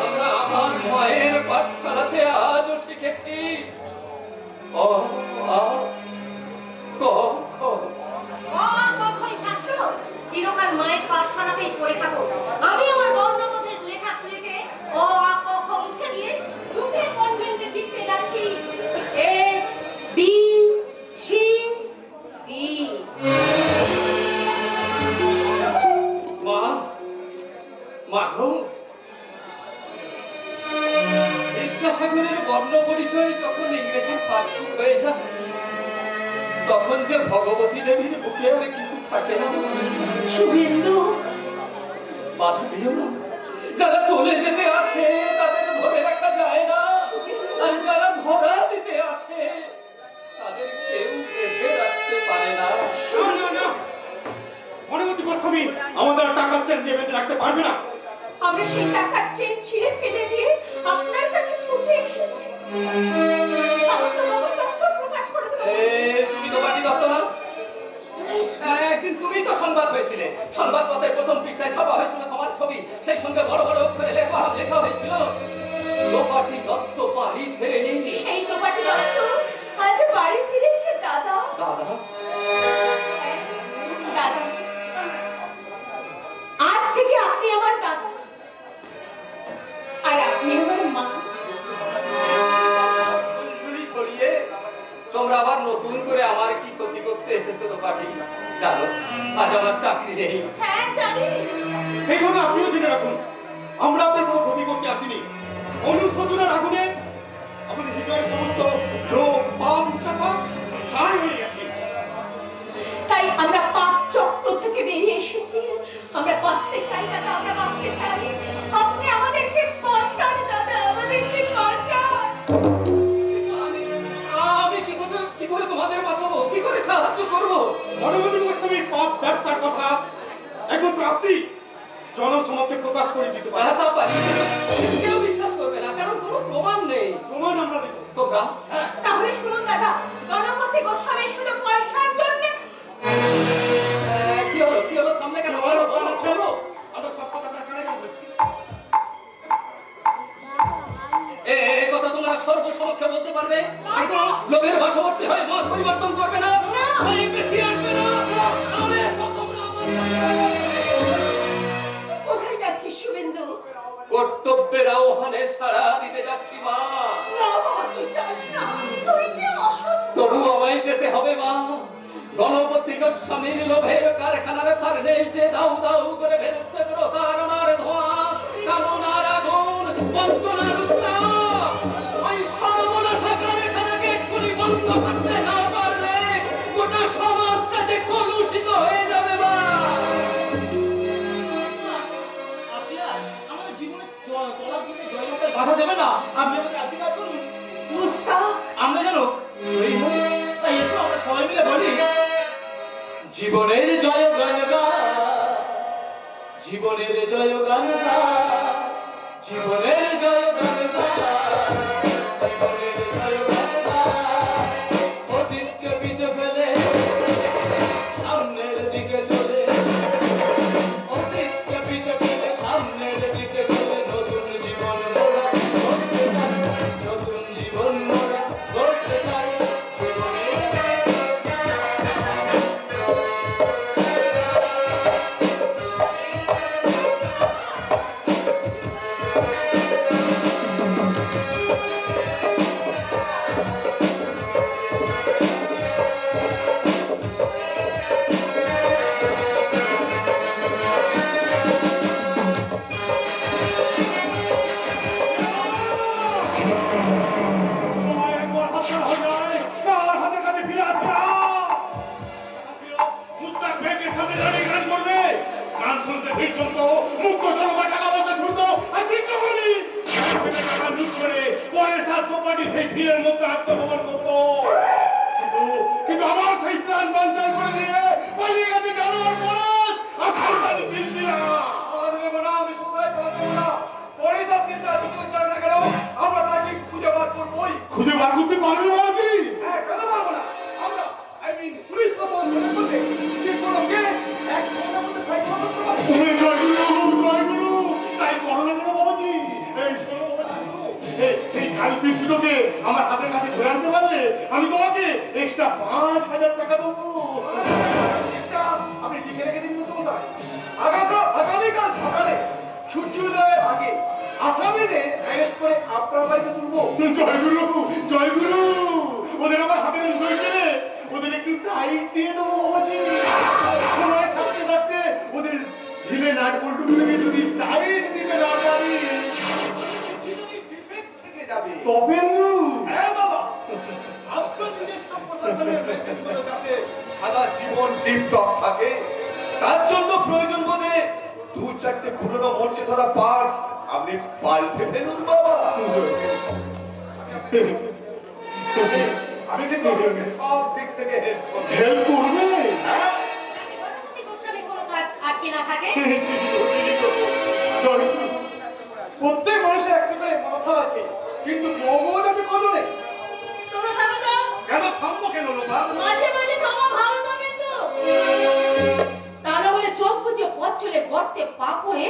আমরা আমার মায়ের পাঠশালাতে আজও শিখেছি ও আ ক খ। কখনই ছাত্র চিরকাল মায়ের পাঠশালাতেই পড়ে থাকো। আমি আমার বর্ণবোধের লেখা শুনেতে ও আ ক খ মুছে দিয়ে সুখে কনভেন্টে শিখতে যাচ্ছি। A B C D. মা মা গো, বিদ্যাসাগরের বর্ণ পরিচয় যখন ইংরেজি পাঠ্য হয়ে যায় তখন যে ভগবতী দেবীর বুকে আর কিছু থাকে না। শুভেন্দু, বাধা দিও না। যারা চলে যেতে আসে তাদের ধরে রাখা যায় না, আর যারা ধরা দিতে আসে তাদের কেউ বেঁধে রাখতে পারে না। না না, অনুমতি গোস্বামী আমাদের টাকার চেন দিয়ে বেঁধে রাখতে পারবে না। আমরা সেই টাকার চেন ছিঁড়ে ফেলে দিয়ে আপনার কাছে ছুটে এসেছি। সমস্ত খবর তখন প্রকাশ করে দেব দাদা, আজ থেকে আপনি আমার দাদা আর আপনি আমার মা। চুরি ছড়িয়ে তোমরা আবার নতুন করে আমার কি ক্ষতি করতে এসেছো তো পাটি? জানো আজ আমার চাকরি নেই। হ্যাঁ জানি। সেই সঙ্গে আপনিও জেনে রাখুন, আমরা আপনার কোনো ক্ষতি করতে আসিনি। অনুশোচনার আগুনে আমাদের হৃদয়ের সমস্ত লোভ, পাপ, উচ্ছ্বাস ছাই হয়ে গেছে। তাই আমরা পাপ চক্র থেকে বেরিয়ে এসেছি। আমরা বাঁচতে চাই দাদা, আমরা বাঁচতে চাই। আপনি আমাদেরকে বাঁচান দাদা, আমাদেরকে বাঁচান। আমি কি করে তোমাদের বাঁচাবো? কি করে সাহায্য করবো? গণপতি গোস্বামীর পাপ ব্যবসার কথা একমাত্র আপনি জনসমক্ষে প্রকাশ করে দিতে পারেন। তা পারি, কেউ বিশ্বাস করবে না, কারণ কোনো প্রমাণ নেই। প্রমাণ আমরা দেব। তোমরা তাহলে শুনুন দাদা, গণপতি গোস্বামী শুধু পয়সার জন্য কি হলো থামলে কেন? বলো, বলো, বলো। আমরা সব কথা আপনার কানে কানে বলছি। এই কথা তোমরা সর্বসমক্ষে বলতে পারবে? লোভের বশবর্তী হয়ে মত পরিবর্তন করবে না, ভয় বেশি আসবে না। তাহলে এসো তোমরা আমার সাথে। কোথায় যাচ্ছিস শুভেন্দু? কর্তব্যের আহ্বানে সাড়া দিতে যাচ্ছি মা। না বাবা, তুই যাস না, তুই যে অসুস্থ। তবু আমায় যেতে হবে মা। গণপতি গোস্বামীর লোভের কারখানার ফার্নেসে দাউ দাউ করে বেরোচ্ছে প্রতারণার ধোঁয়া, কামনার আগুন, বঞ্চনার উত্তাপ। ওই সর্বনাশা কারখানাকে এক্ষুনি বন্ধ করতে না পারলে গোটা সমাজটা যে কলুষিত হয়ে যাবে মা। আপনি আর আমাদের জীবনে চলার পথে জয়গানের বাধা দেবে না। আপনি আমাদের আশীর্বাদ করুন। মুস্তাক, আমরা যেন জয়ী হই। তাই এসো আমরা সবাই মিলে বলি, জীবনের জয় গান গা, জীবনের জয় গান গা, জীবনের জয় গান গা, জীবনের জয় গান গা। অতীতকে পিছে ফেলে সামনের দিকে চলে, অতীতকে পিছে ফেলে সামনের দিকে চলে। নতুন জীবন মোরা গড়তে চাই, নতুন জীবন মোরা গড়তে চাই। সময় একবার হাতছাড়া হয়ে যায়, কার হাতের কাছে ফিরে আসবে না। কথা ছিল, মুস্তাক ব্যাংকে সামনে দাঁড়িয়ে গান করবে। গান শুনতে ভিড় জমতো, মুক্ত জনতা টাকা পয়সা ছুটতো, আর ঠিক তখনই ব্যাংক থেকে টাকা লুট করে পরে সাত দোপাটি সেই ভিড়ের মধ্যে আত্মগোপন করতো। কিন্তু আমার সেই প্ল্যান বানচাল করে দিয়ে পালিয়ে গেছে জানোয়ার পরশ আর সরকারি সিলসিলা। আমি সোসাইটি পালাতে না, পরিষদ কিন্তু এতদিন জানে না কেন, আমরা তাকে খুঁজে বার করবোই। খুঁজে বার করতে পারবে বাবাজি? হ্যাঁ, কেন পারবো না? আমরা পুলিশ প্রশাসন মনে করলে যে কোনো কে এক ঘন্টার মধ্যে ফয়সালা করতে পারে। ওরে জয়গুরু, জয়গুরু, তাই করো না কেন বাবাজি? এই শোনো বাবাজি, শোনো। সেই কালপিটগুলোকে আমার হাতের কাছে ধরে আনতে পারলে আমি তোমাকে এক্সট্রা 5,000 টাকা দেবো। এটা আপনি লিখে রেখে দিন কোথায়? আগামীকাল সকালে সূর্যোদয়ের আগে আসামিদের অ্যারেস্ট করে আপনার বাড়িতে তুলবো। জয়গুরু, জয়গুরু, ওদের আমার হাতের মুঠোয় পেলে ওদের একটু টাইট দিয়ে দেবো বাবাজি। সময় থাকতে থাকতে ওদের ঢিলে নাট বল্টুগুলোকে যদি টাইট দিতে না পারি থেকে যাবে। তপেন্দু, হ্যাঁ বাবা, আপনার নিজস্ব প্রশাসনের মেশিনগুলো যাতে সারা জীবন টিপটপ থাকে তার জন্য প্রয়োজন বোধে 2-4টে পুরনো মরচে ধরা পার্স আপনি পাল্টে ফেলুন বাবা। আমি কিন্তু আপনাকে সব দিক থেকে হেল্প করব। হেল্প করবে? হ্যাঁ, গণপতি গোস্বামী কোনো কাজ আটকে না থাকে। প্রত্যেক মানুষের একটা করে মাথা আছে, কিন্তু ভগবান আমি কত নেই। তোমরা থামো তো, কেন থামবো কেন লোপা? মাঝে মাঝে থামো, ভালো তো কিন্তু। তা না হলে চোখ বুঝে পথ চলে গর্তে পা পড়ে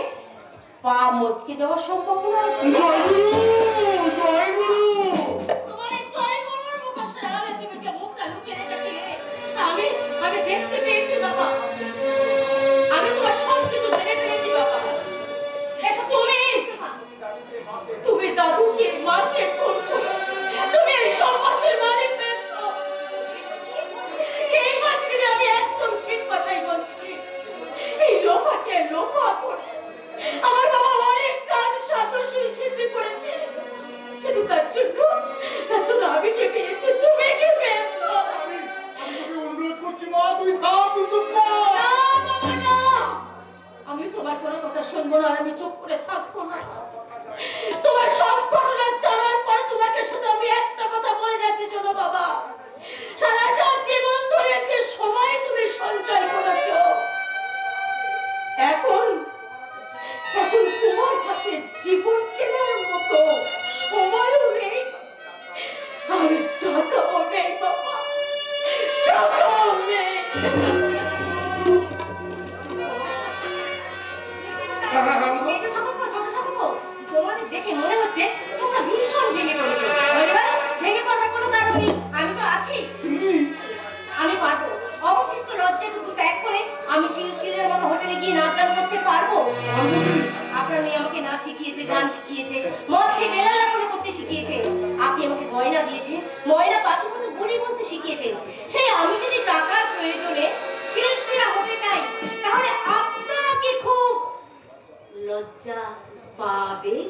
পা মচকে যাওয়ার সম্ভাবনা আছে। জয়গুরু, জয়গুরু। তোমার এই জয় গরুর মুখোশ আড়ালে তুমি যে মুখটা লুকিয়ে রেখেছিলে তা আমি আমি দেখতে পেয়েছি বাবা, আমি তোমার সব কিছু জেনে ফেলেছি বাবা। তুমি দাদুকে মাকে খুন করে তুমি এই সম্পত্তির মালিক পেয়েছো। এই মাঝে আমি একদম ঠিক কথাই বলছি। এই লোহাকে লোহা করে আমার বাবা অনেক কাজ সাধ্য সিদ্ধি করেছে, কিন্তু তার জন্য আমি কে পেয়েছি, তুমি কে পেয়েছো? আমি তোকে অনুরোধ করছি মা, তুই থাম, তুই চুপ কর। না বাবা না, আমি তোমার কোনো কথা শুনবো না, আর আমি চুপ করে থাকবো না। তোমার সব ঘটনা জানার পরে তোমাকে শুধু আমি একটা কথা বলে যাচ্ছি, শোনো বাবা, সারাটা জীবন ধরে যে সময় তুমি সঞ্চয় করেছো, এখন তোমার হাতে জীবন কেনার মতো সময়ও নেই, আর টাকাও নেই বাবা, টাকাও নেই। তোমাদের দেখে মনে হচ্ছে তোমরা ভীষণ ভেঙে পড়েছো। ভেঙে পড়ার কোনো কারণ নেই, আমি তো আছি। আমি পারবো, অবশিষ্ট লজ্জাটুকু ত্যাগ করে আমি শিলের মতো হোটেলে গিয়ে নাচ গান করতে পারবো। আপনার মেয়ে আমাকে নাচ শিখিয়েছে, গান শিখিয়েছে, মদ খেয়ে বেলা করতে শিখিয়েছে। আপনি আমাকে গয়না দিয়েছে, ময়না পাখির মতো বলি বলতে শিখিয়েছেন। সেই আমি যদি টাকার প্রয়োজনে শিলশিলা হতে চাই, তাহলে আপনাকে খুব লজ্জা পাবেন।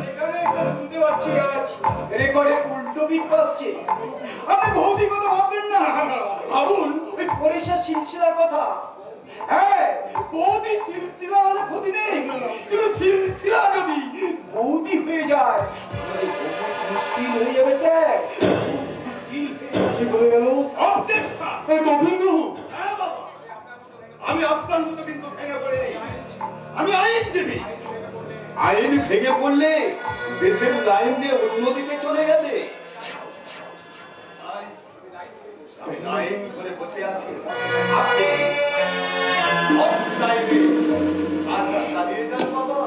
এখানে এসে শুনতে পাচ্ছি আজ রেকর্ডে উল্টো বিট বাজছে। আপনি ভৌতিক কথা ভাববেন না, ভাবুন ওই পরিষা সিলসিলার কথা। হ্যাঁ, বৌদি সিলসিলা হলে ক্ষতি নেই, কিন্তু সিলসিলা যদি বৌদি হয়ে যায় তাহলে বহুত মুশকিল হয়ে যাবে স্যার। কি বলে গেল? অবজেকশন। এই গোবিন্দু, হ্যাঁ বাবা, আমি আপনার মতো কিন্তু ভেঙে পড়িনি। আমি আইনজীবী। আইন ভেঙে পড়লে দেশের লাইন দিয়ে অন্যদিকে চলে যাবে। আমি লাইন করে বসে আছি, আপনি অফ লাইনে কাজটা চালিয়ে যান বাবা।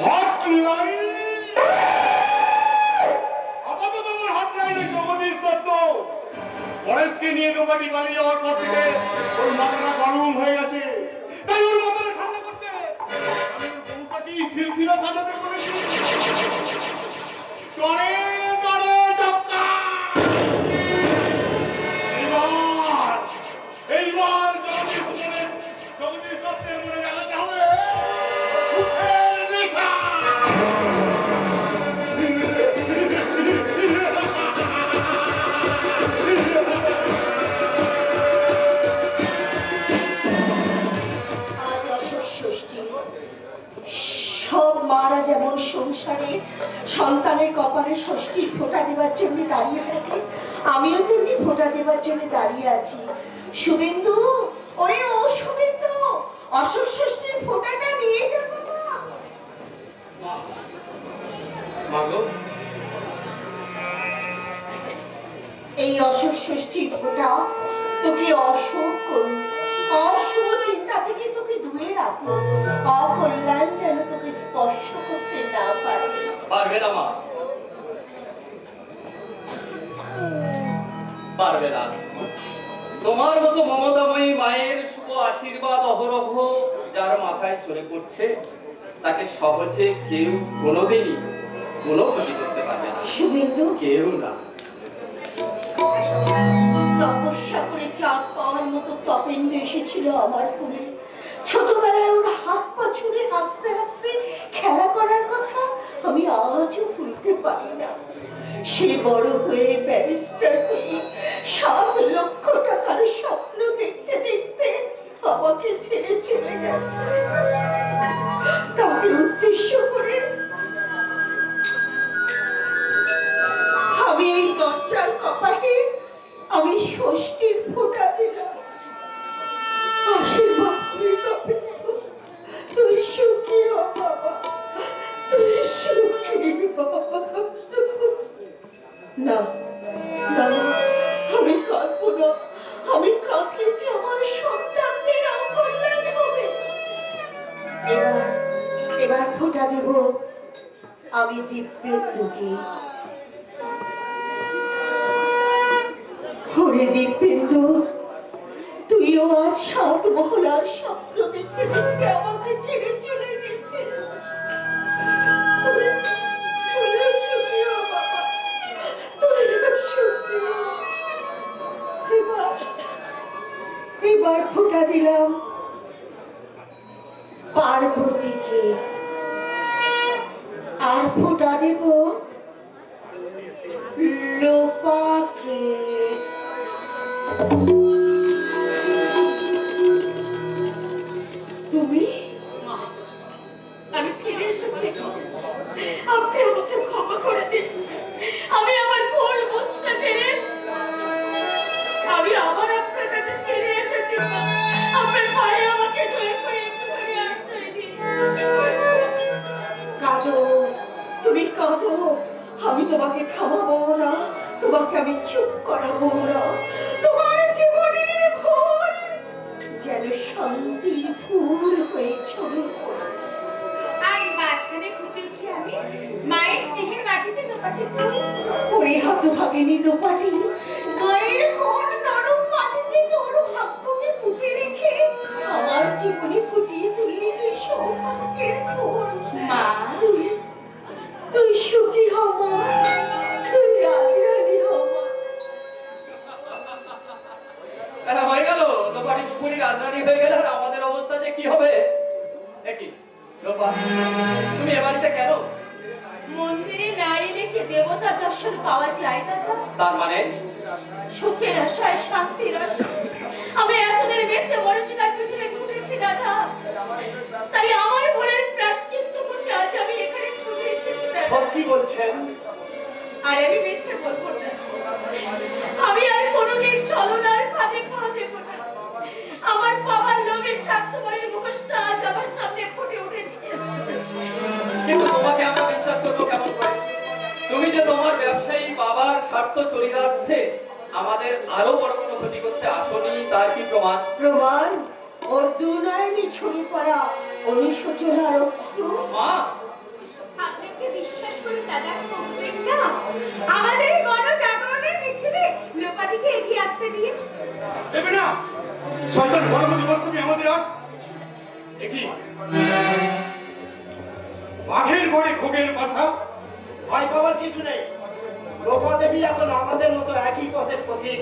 হটলাইন আপাতত আমার হটলাইনে জগদীশ দত্ত পরেশকে নিয়ে দোকানি পালিয়ে যাওয়ার পর থেকে ওর মাথাটা গরম হয়ে গেছে, তাই ওর মাথাটা ঠান্ডা করতে আমি ওর বউটাকে সিলসিলা সাজাতে বলেছি। টরে টরে টক্কা। এইবার জগদীশ দত্তের মনে জানাতে হবে সুখের নেশা। আজ অশোক ষষ্ঠী। সব মারা যেমন সংসারে সন্তানের কপালে ষষ্ঠীর ফোঁটা দেবার জন্য দাঁড়িয়ে থাকে, আমিও তেমনি ফোঁটা দেবার জন্য দাঁড়িয়ে আছি। শুভেন্দু, ওরে ও শুভেন্দু, অশোক ষষ্ঠীর ফোঁটাটা নিয়ে যাবো না? মাগো, এই অশোক ষষ্ঠীর ফোঁটা তোকে অশোক করুন, অশুভ চিন্তা থেকে তোকে দূরে রাখো, অকল্যাণ যেন তোকে স্পর্শ করতে না পারে। পারবে না মা, পারবে না। তোমার মতো মমতাময়ী মায়ের শুভ আশীর্বাদ অহরহ যার মাথায় চলে পড়ছে, তাকে সহজে কেউ কোনোদিনই কোনো ক্ষতি করতে পারবে না। শুভেন্দু, কেউ না। তপস্যা করে চাঁদ পাওয়ার মতো তপেন্দ্র এসেছিল আমার কোলে। ছোটবেলায় ওর হাত পা ছুঁড়ে হাসতে হাসতে খেলা করার কথা আমি আজও ভুলতে পারি না। সে বড় হয়ে ব্যারিস্টার হয়ে 7 লক্ষ টাকার স্বপ্ন দেখতে দেখতে আমাকে ছেড়ে চলে গেছে। তাকে উদ্দেশ্য করে আমি এই দরজার কপাটে আমি ষষ্ঠীর ফোঁটা দিলাম। আশীর্বাদ করে তপেন্দ্র, তুই সুখী হ বাবা, তুই সুখী হ। না না, আমি কাঁদবো না। আমি কাঁদলে যে আমার সন্তানদের অকল্যাণ হবে। ফোঁটা দেব আমি দিব্যেন্দুকে। ওরে দিব্যেন্দু, তুইও আজ 7 মহলার স্বপ্ন দেখতে দেখতে আমাকে ছেড়ে চলে গেছিস। তুইও সুখী হ বাবা, তুইও সুখী হ। এবার ফোঁটা দিলাম পার্বতীকে, আর ফোঁটা দেব লোপাকে। তুমি আমি ফিরে এসেছি, আপনি আমাকে ক্ষমা করে দিন। আমি আমার ভুল বুঝতে পেরে আমি আবার আপনার কাছে ফিরে এসেছি। আপনার পায়ে আমাকে দয়া করে একটুখানি আশ্রয় দিন। কাঁদো, তুমি কাঁদো, আমি তোমাকে থামাবো না, তোমাকে আমি চুপ করাবো না। তোমার জীবনের ফুল যেন শান্তির ফুল হয়ে ছড়ে পড়ে। আর মাঝখানে ফুটে উঠি আমি মায়ের স্নেহের মাটিতে দোপাটি ফুল। ওরে হতভাগিনী দোপাটি, গায়ের কোন নরম মাটিতে তোর ভাগ্যকে পুঁতে রেখে আমার জীবনে ফুটিয়ে তুললি তুই সৌভাগ্যের ফুল। মা, তুই সুখী হ মা, তুই রাজরানী হ মা। হয়ে গেল দোপাটি পুকুরি রাজধানী হয়ে গেল, আর আমাদের অবস্থা যে কি হবে? একই লোপা, তুমি এ বাড়িতে কেন? মন্দিরে না এলে কি দেবতা দর্শন পাওয়া যায় না? তার মানে সুখের আশায় শান্তির আশায় আমি এতদিন মিথ্যে বলেছি, তার পিছনে ছুটেছি দাদা। তাই আমার ভুলের প্রায়শ্চিত্ত করতে আজ আমি এখানে ছুটে এসেছি দাদা। সত্যি বলছেন? আর আমি মিথ্যে বলবো না। আমি আর কোনোদিন ছলনার ফাঁদে পা দেব না। আমার বাবার লোভের স্বার্থপরের মুখোশটা আজ আমার সামনে ফুটে উঠেছে। কিন্তু তোমাকে আমরা বিশ্বাস করবো কেমন করে? তুমি যে তোমার ব্যবসায়ী বাবার স্বার্থ চরিতার্থে আমাদের আরো বড় কোনো ক্ষতি করতে আসনি, তার কি প্রমাণ? প্রমাণ ওর দুনয়নি ছড়ি পড়া অনুশোচনার অশ্রু। মা, আপনি কি বিশ্বাস করে দাদা করবেন না? আমাদের এই গণজাগরণের মিছিলে লোপাদিকে এগিয়ে আসতে দিয়ে দেবে না সন্তান গণপতি বস্তুমি আমাদের আর একই বাঘের গড়ে খোগের বাসা। ভয় পাওয়ার কিছু নেই। লোপা দেবী এখন আমাদের মতো একই পথের পথিক।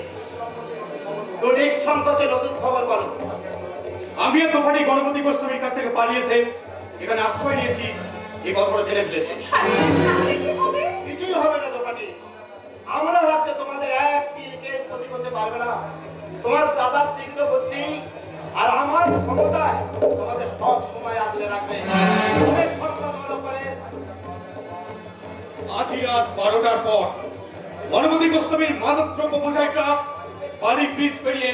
তো নিঃসংকোচে নতুন খবর বলো। আমি আর দোপাটি গণপতি গোস্বামীর কাছ থেকে পালিয়েছে, এখানে আশ্রয় নিয়েছি, এই কথাটা জেনে ফেলেছি। কিছুই হবে না দোপাটি। আমরা ভাবতে তোমাদের এক তিলকে ক্ষতি করতে পারবে না। তোমার দাদার তীব্র বুদ্ধি আর আমার ক্ষমতায় তোমাদের সব সময় আগলে রাখবে। তোমাদের সরকার ভালো করে আজই রাত 12টার পর গণপতি গোস্বামীর মাদক দ্রব্য বোঝাই ট্রাক বাড়ি ব্রিজ পেরিয়ে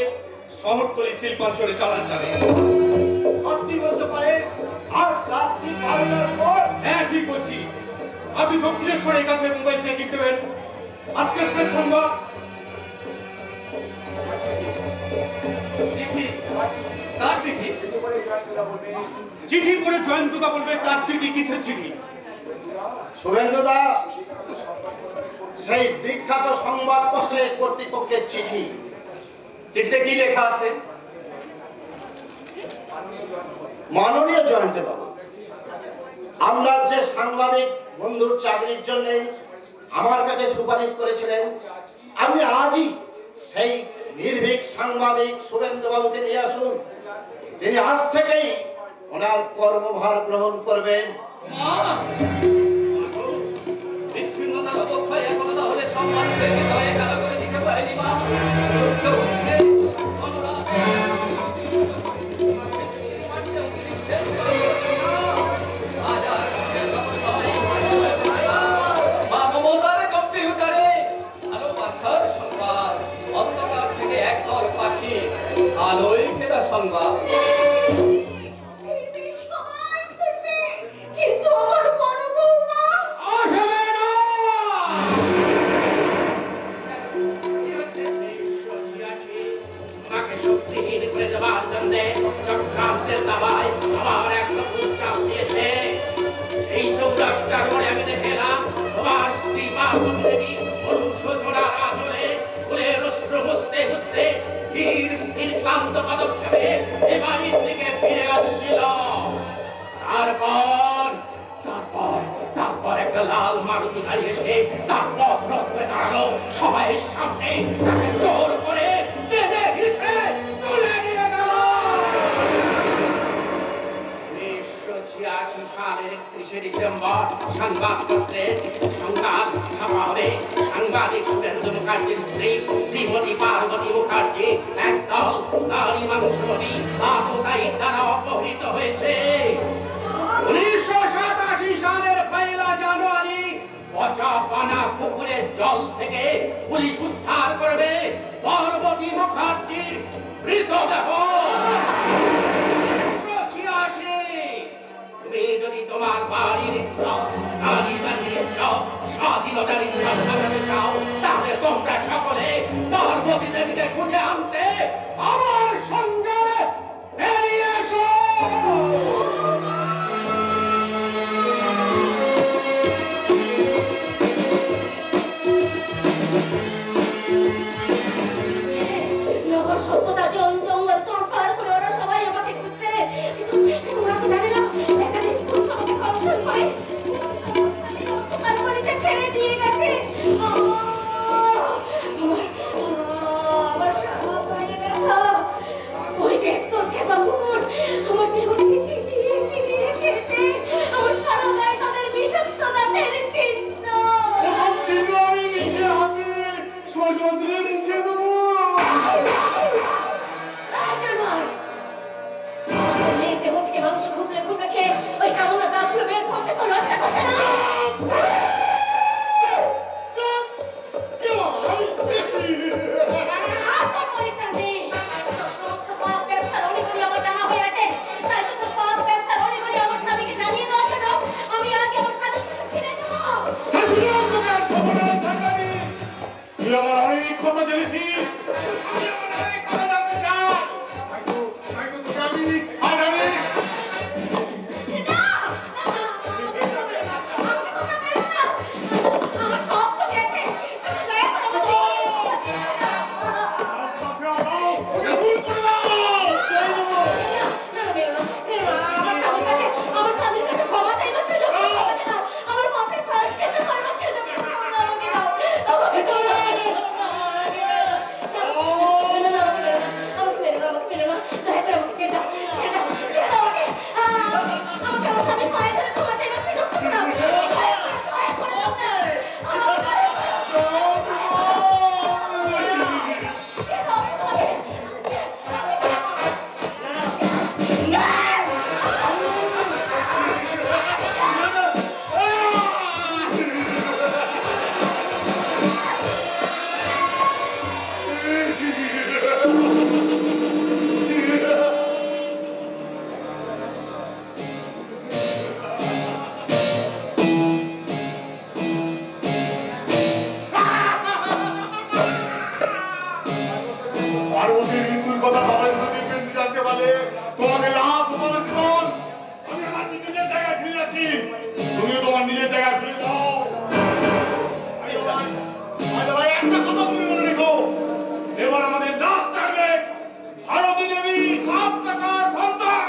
শহরতলি শিল্পাঞ্চলে চালান যাবে। সত্যি বলতে পারে আজ রাত্রি 12টার পর। হ্যাঁ ঠিক বলছি। আপনি দক্ষিণেশ্বরের কাছে মোবাইল চেকিং দেবেন। আজকের শেষ সংবাদ। চিঠি, কার চিঠি? চিঠি পড়ে জয়ন্তদা বলবে কার চিঠি, কিসের চিঠি? শুভেন্দুদা, সেই বিখ্যাত সংবাদপত্রের কর্তৃপক্ষের চিঠি। চিঠিতে কি লেখা আছে? মাননীয় জয়ন্ত বাবু, আপনার যে সাংবাদিক বন্ধুর চাকরির জন্য আমার কাছে সুপারিশ করেছিলেন, আমি আজই সেই নির্ভীক সাংবাদিক শুভেন্দু বাবুকে নিয়ে আসুন। তিনি আজ থেকেই ওনার কর্মভার গ্রহণ করবেন। বিচ্ছিন্নতার অবক্ষয় এখনো তাহলে সব মানুষের হৃদয়ে কালো করে দিতে পারেনি মা। সূর্য উঠছে, অনুরাগ হাজার মা মমতার কম্পিউটারে ভালোবাসার সংবাদ, অন্ধকার থেকে একদল পাখি আলোয় ফেরা সংবাদ। ফিরবে, সবাই ফিরবে, কিন্তু আমার পার্বতী দেবী অনুশোচনার আঁচলে ফুলের অশ্রু মুছতে মুছতে ধীর স্থির ক্লান্ত পদক্ষেপে এ বাড়ির দিকে ফিরে আসছিল। তারপর একটা লাল মারুতি গাড়ি এসে তার পথ রোধ করে দাঁড়ালো। সবাই সামনে তাকে জোর করে টেনে হিঁচড়ে তুলে নিয়ে গেল। 1986 সালের 31শে ডিসেম্বর সংবাদপত্রে সংবাদ ছাপা হবে। সাংবাদিক শুভেন্দু মুখার্জির স্ত্রী শ্রীমতী পার্বতী মুখার্জি একদল নারী মাংসী আততায়ীর দ্বারা অপহৃত হয়েছে। 1987 সালের 1 জানুয়ারি পচা পানা পুকুরের জল থেকে পুলিশ উদ্ধার করবে পার্বতী মুখার্জির মৃতদেহ। 1986 তুমি যদি তোমার বাড়ির ইজ্জত, নারী জাতির ইজ্জত, স্বাধীনতার ইজ্জত বাঁচাতে চাও, তাহলে তোমরা সকলে পার্বতী দেবীকে খুঁজে আনতে আমার সঙ্গে বেরিয়ে এসো। নগর সভ্যতা জঙ্গল তোর পার করে ওরা সবাই আমাকে খুঁজছে, কিন্তু ওরা তো জানে না এখানে পুলিশ আমাকে ধর্ষণ করে অন্ধকার বাড়িতে ফেলে দিয়ে গেছে। আমার সারা গায়ে ব্যথা। ওই দেখ তোর খেপা কুকুর আমার বিহনকে চিটিয়ে চিটিয়ে খেয়েছে। আমার সারা গায়ে তাদের বিষাক্ত দাঁতের চিহ্ন। ওসব চিহ্ন আমি নিজে হাতে সযত্নে মুছে দেবো। মেয়েকে মুখে মাংস ঘুগলে ঘুমে খেয়ে ওই কামনা দাঁতগুলো বের করতে তো লজ্জা করছে না? আসার পরিচয় নেই। তোর সমস্ত পাপ ব্যবসার অনেকগুলি আমার জানা হয়ে আছে। তাই তো তোর পাপ ব্যবসার অনেকগুলি আমার স্বামীকে জানিয়ে দেওয়ার জন্য আমি আগে আমার স্বামীর কাছে ফিরে যাবো। তুই আমার অনেক কথা জেনেছিস। আমি আমার অনেক কথা জানতে চাই। হয়তো তোকে আমি আজ আমি আমার সব তো গেছে। দয়া করে আমাকে ওকে ভুল করে দাও। আমার স্বামীর কাছে ক্ষমা চাইবার সুযোগ আমাকে দাও। আমার পাপের প্রায়শ্চিত্ত করবার সুযোগ আমাকে দাও। আমাকে দাও। আমাকে মেরে দাও, দয়া করে আমাকে ছেড়ে দাও। ছেড়ে দাও, ছেড়ে দাও আমাকে। আমাকে আমার স্বামীর পায়ে ধরে ক্ষমা চাইবার সুযোগ করে দাও। দয়া করে দাও না। পার্বতীর মৃত্যুর কথা সবাই যদি জানতে পারে তোমাকে লাভ তোমার জীবন। আমি আমার নিজের জায়গায় ফিরে যাচ্ছি, তুমিও তোমার নিজের জায়গায় ফিরে যাও। ভাই একটা কথা তুমি মনে রেখো, এবার আমাদের লাস্ট টার্গেট ভারতী দেবী 7 টাকার সন্তান।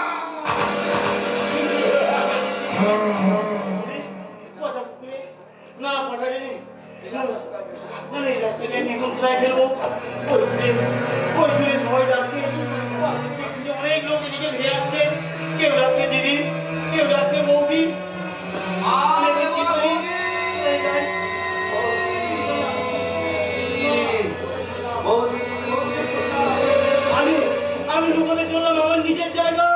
না পাঠাইনি না এই রাস্তাটা নিয়ে এখন কোথায় ফেলবো? ওই দূরে সবাই যাচ্ছে, অনেক লোক এদিকে ধেয়ে আসছে। কেউ যাচ্ছে দিদি, কেউ যাচ্ছে বৌদি। আমি কি করি? আমি লুকোতে চললাম আমার নিজের জায়গায়।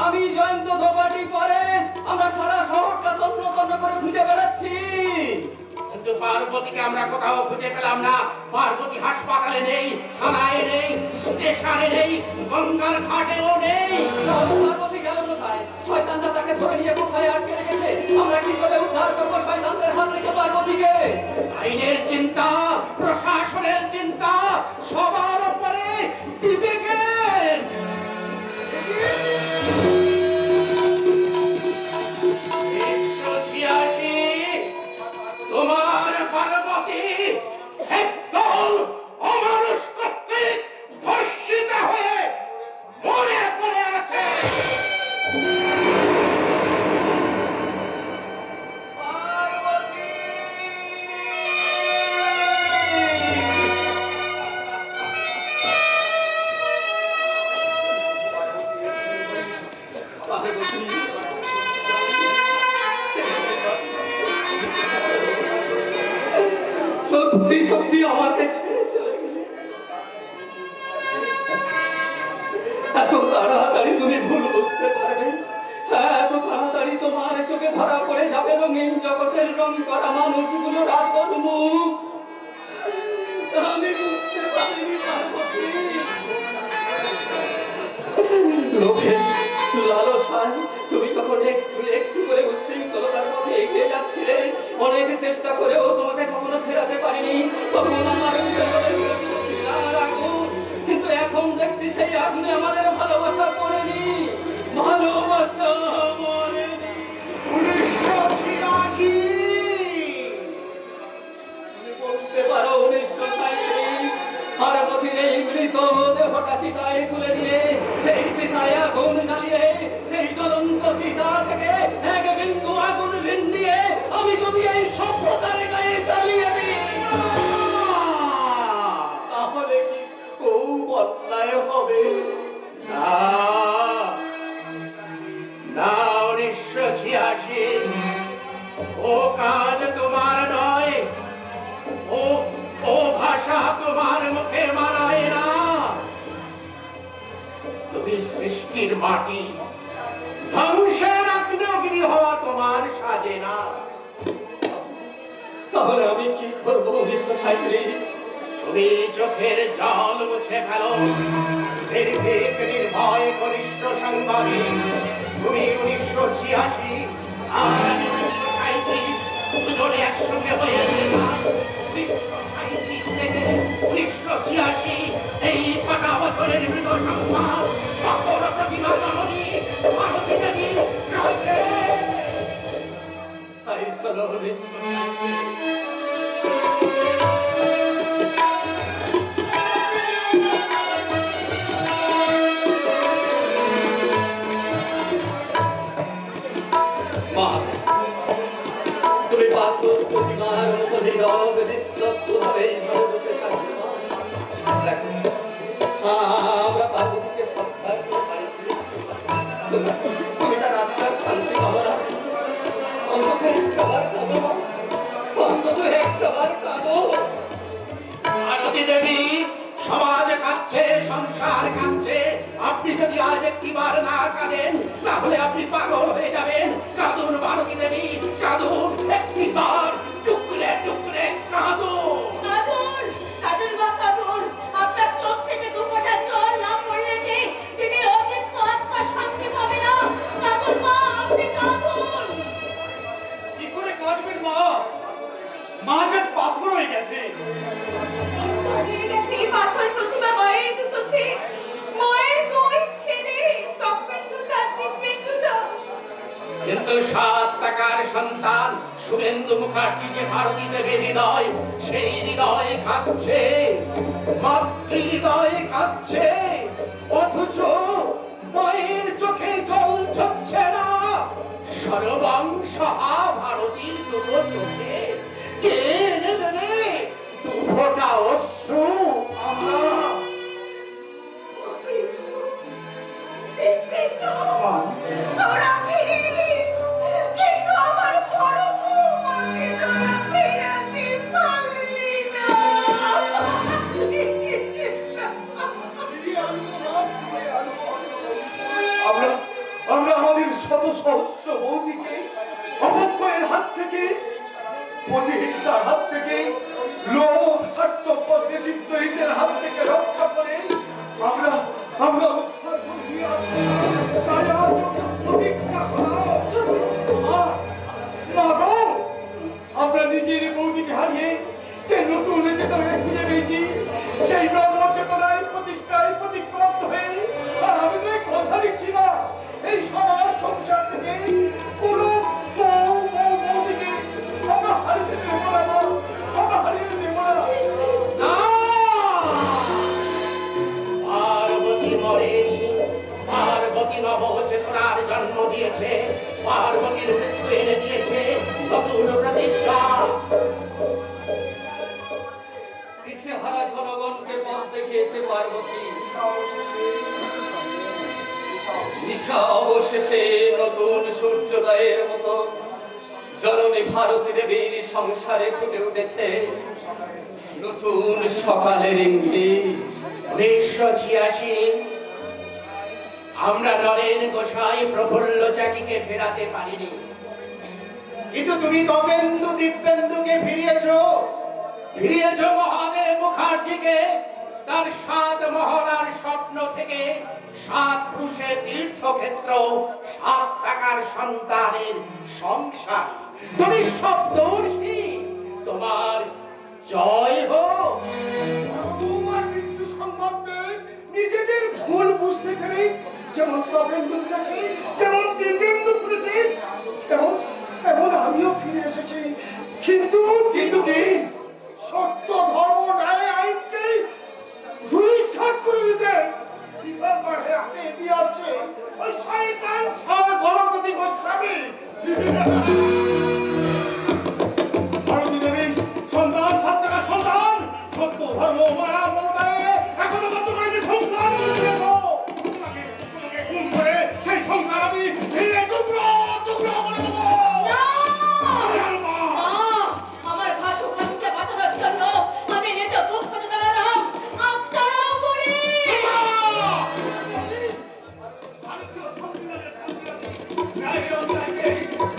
আমি জয়ন্ত ধোপাটি ফরেস্ট, আমরা সারা শহরটা তন্ন তন্ন করে খুঁজে বেড়াচ্ছি, কিন্তু পার্বতীকে আমরা কোথাও খুঁজে পেলাম না। পার্বতী হাসপাতালে নেই, থানায় নেই, স্টেশনে নেই, গঙ্গার ঘাটেও নেই। তাহলে পার্বতী গেল কোথায়? শয়তানটা তাকে ধরে নিয়ে কোথায় আটকে রেখেছে? আমরা কি করে উদ্ধার করবো শয়তানদের হাত থেকে পার্বতীকে? আইনের চিন্তা, প্রশাসনের চিন্তা সত্যি সত্যি আমাকে ছেড়ে চলে গেলে। এত তাড়াতাড়ি তুমি ভুল বুঝতে পারবে, এত তাড়াতাড়ি তোমার চোখে ধরা পড়ে যাবে রঙিন জগতের রং করা মানুষগুলোর আসল মুখ। আমি বুঝতে পারিনি পার্বতী। লোভে লালসায় তুমি তখন একটু একটু করে উচ্ছৃঙ্খলতার পথে এগিয়ে যাচ্ছিলে। অনেক চেষ্টা করেও তোমাকে কখনো ফেরাতে পারিনি। তখন আমার আগুন, কিন্তু এখন দেখছি সেই আগুনে আমাদের ভালোবাসা পড়েনি, ভালোবাসা মরেনি। 1986 তুমি বলতে পারো 1937 পার্বতীর এই মৃত দেহটা চিতায় তুলে দিয়ে সেই চিতায় আগুন জ্বালিয়ে সেই জ্বলন্ত চিতা থেকে এক বিন্দু আগুন ভিন্ডিয়ে আমি যদি এই সভ্যতার গায়ে জ্বালিয়ে দিই, তাহলে কি খুব অন্যায় হবে? না, না, 1986 ও কাজ তোমার নয়, ও ভাষা তোমার মুখে মানায় না। তুমি সৃষ্টির মাটি, ধ্বংসের আগ্নেয়গিরি হওয়া তোমার সাজে না। তাহলে আমি কি করবো 1937? তুমি চোখের জল মুছে ফেলো, নির্ভীক নির্ভয় কনিষ্ঠ সাংবাদিক। তুমি 1986 আর আমি 1937 দুজনে একসঙ্গে হয়ে গেলাম। 1937 থেকে 1986 এই 5 বছরের মৃত সংবাদ সকল প্রতিভা জননী ভারতী দেবী রয়েছে। তাই চলো 1937। মা, তুমি পাথর প্রতিমার মতো নীরব নিস্তব্ধভাবে বসে থাকবে মা। দেখো, আমরা পার্বতীকে শ্রদ্ধা করে তুমি তার আত্মার শান্তি কামনা অন্তত একবার কাঁদো মা, অন্তত একবার কাঁদো। ভারতী দেবী, সমাজ কাঁদছে, সংসার কাঁদছে। আপনি যদি আজ একটিবার না কাঁদেন তাহলে আপনি পাগল হয়ে যাবেন। কাঁদুন ভারতী দেবী, কাঁদুন একটিবার, টুকরে টুকরে কাঁদুন। কাঁদুন, কাঁদুন মা কাঁদুন। আপনার চোখ থেকে দুফোঁটা জল না পড়লে যে তিনি অচিন্ত আত্মা শান্তি পাবে না। কাঁদুন মা, আপনি কাঁদুন। কি করে কাঁদবেন মা? মা যে পাথর হয়ে গেছে। হারিয়ে গেছে এই পাথর প্রতিমা মায়ের চোখে, মায়ের দুই ছেলে তপেন্দুটা দিব্যেন্দুটা। কিন্তু 7 টাকার সন্তান শুভেন্দু মুখার্জি যে ভারতী দেবীর হৃদয়, সেই হৃদয় কাঁদছে, মাতৃ হৃদয় কাঁদছে, অথচ মায়ের চোখে জল ঝরছে না। সর্বংশ ভারতীর দুটো চোখে কে এনে দেবে দুফোঁটা অশ্রু? তোরা ফিরে এলি, কিন্তু আমার বড় বৌমাকে তোরা ফেরাতে পারলি না। আমরা আমাদের শত সহস্র বৌদিকে অপক্ষয়ের হাত থেকে, প্রতিহিংসার হাত থেকে, লোভ স্বার্থপর দেশিদ্রোহীদের হাত থেকে রক্ষা করে আমরা উদ্ধার করিয়ে আসবো। তাই আজ ওকে প্রতিজ্ঞা করাও। মা গো, আমরা নিজের বৌদিকে হারিয়ে যে নতুন চেতনায় খুঁজে পেয়েছি, সেই ব্রহ্ম চেতনায় প্রতিষ্ঠায় প্রতিক্রান্ত হয়ে আর আমি তো কথা দিচ্ছি না এই সমাজ সংসার থেকে কোনো বৌদিকে আমরা হারিয়ে দেবো না, আমরা হারিয়ে দেবো না। না! পার্বতী মরেনি, পার্বতী নবচেতনার জন্ম দিয়েছে, পার্বতীর মৃত্যু এনে দিয়েছে নতুন প্রতিজ্ঞা। দিশেহারা জনগণকে পথ দেখিয়েছে পার্বতী। নিশা অবশেষে নতুন সূর্যোদয়ের মতো জননী ভারতী দেবীর সংসারে ফুটে উঠেছে নতুন সকালের ইঙ্গিত। 1986 আমরা নরেন গোসাই প্রফুল্ল চাকিকে ফেরাতে পারিনি, কিন্তু তুমি তপেন্দু দিব্যেন্দুকে ফিরিয়েছ মহাদেব মুখার্জিকে তার 7 মহলার স্বপ্ন থেকে 7 পুরুষের তীর্থক্ষেত্র, 7 টাকার সন্তানের সংসার। তুমি সপ্তর্ষি, তোমার জয় হোক। তোমার মৃত্যু সম্বন্ধে নিজেদের ভুল বুঝতে পেরে যেমন তপেন্দু ফিরেছে, যেমন দিব্যেন্দু ফিরেছে, তেমন আমিও ফিরে এসেছি। কিন্তু কি সত্য ধর্ম ন্যায় আইনকে ধূলিসাৎ করে দিতে বিভাগের হাতে এগিয়ে আসছে ওই শয়তান গণপতি গোস্বামী। ভারতী দেবীর সন্তান, 7 টাকা সন্তান, সত্য ধর্ম মায়া মমতায় এখনো বদ্ধ করেছে সংসার। তোমাকে খুন করে সেই সংসার আমি ভেঙে টুকরো টুকরো করে দেবো। আমার ভাসুক ঠাকুরকে বাঁচানোর জন্য আমি নিজে বুক পেতে দাঁড়ালাম, আত্মারাও করি।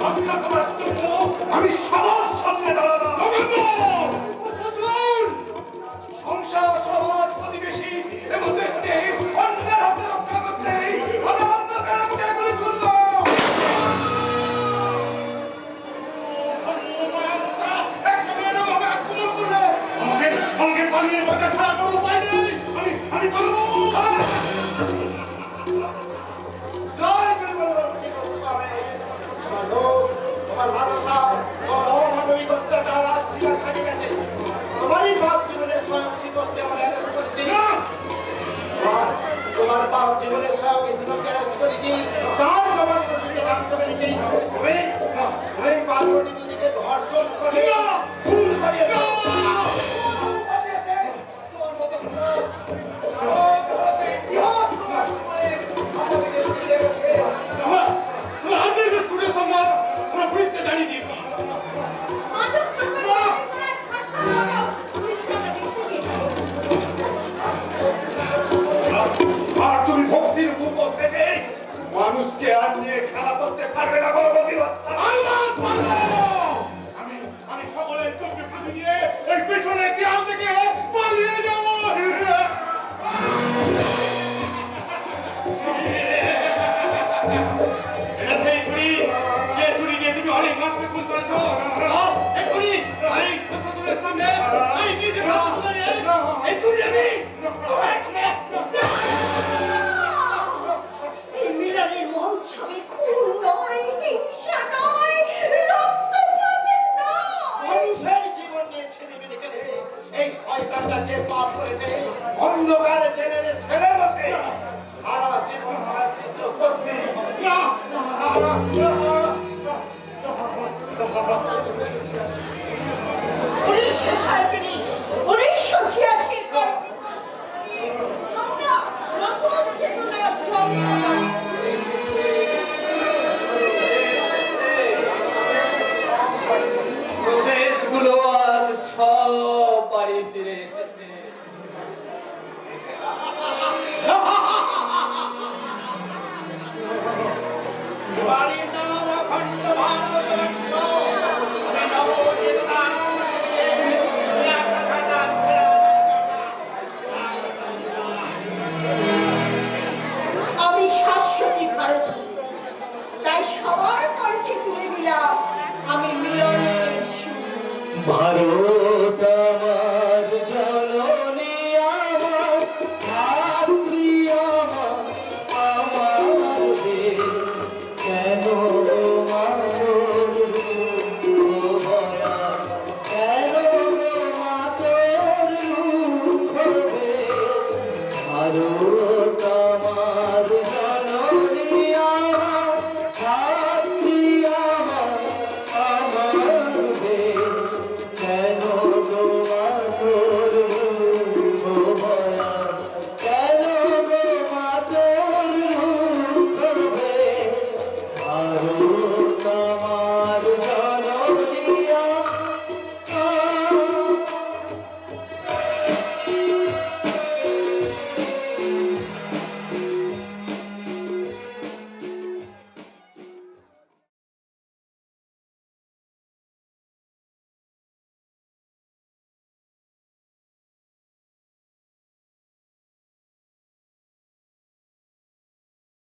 রক্ষা করার জন্য আমি সবার সামনে দাঁড়ালাম। শ্বশুর, সংসার, সমাজ, প্রতিবেশী এবং দেশকে অন্যের হাতে রক্ষা করতে আমি অন্ধকার রাস্তায় গুলি ছুড়লাম। আমাকে পালিয়ে বাঁচা ছাড়া কোনো উপায় নেই। আমি পালাবো। জয় গুরু গণপতি গোস্বামী। তোমার লোভ, তোমার লালসা, তোমার অমানবিক অত্যাচার আজ সীমা ছাড়িয়ে গেছে। তোমারই বাপ জীবনের সহায়ক শিকড়কে আমরা অ্যারেস্ট করেছি। তোমার বাপ জীবনের সহায়ক শিকড়কে অ্যারেস্ট করেছি। তার জবানি নদীতে রাখতে পেরেছি। তুমি পার্বতী নদীকে ধর্ষণ করে খুন করিয়ে দাও। আমরা পুলিশকে জানিয়ে দিয়েছি। আর তুমি ভক্তির মুখোশ থেকে মানুষকে আর নিয়ে খেলা করতে পারবে না গণপতি গোস্বামী। আমি সকলের চোখে ফাঁকি দিয়ে ওই পেছনের দেয়াল থেকে পালিয়ে যাবো। এটা সেই ছুরি, যে ছুরি দিয়ে তুমি অনেক মানুষকে খুন করেছো। এই ছুরি আমি প্রশাসনের সামনে আমি নিজে হাতে তুলে নিয়ে এই ছুরি আমি এই মিলনের মহোৎসবে খুন নয়, হিংসা নয়, রক্তপাত নয়। মানুষের জীবন নিয়ে ছেলে মেয়ে খেলে এই শয়তানটা যে পাপ করেছে অন্ধকারে জেলে ছেলে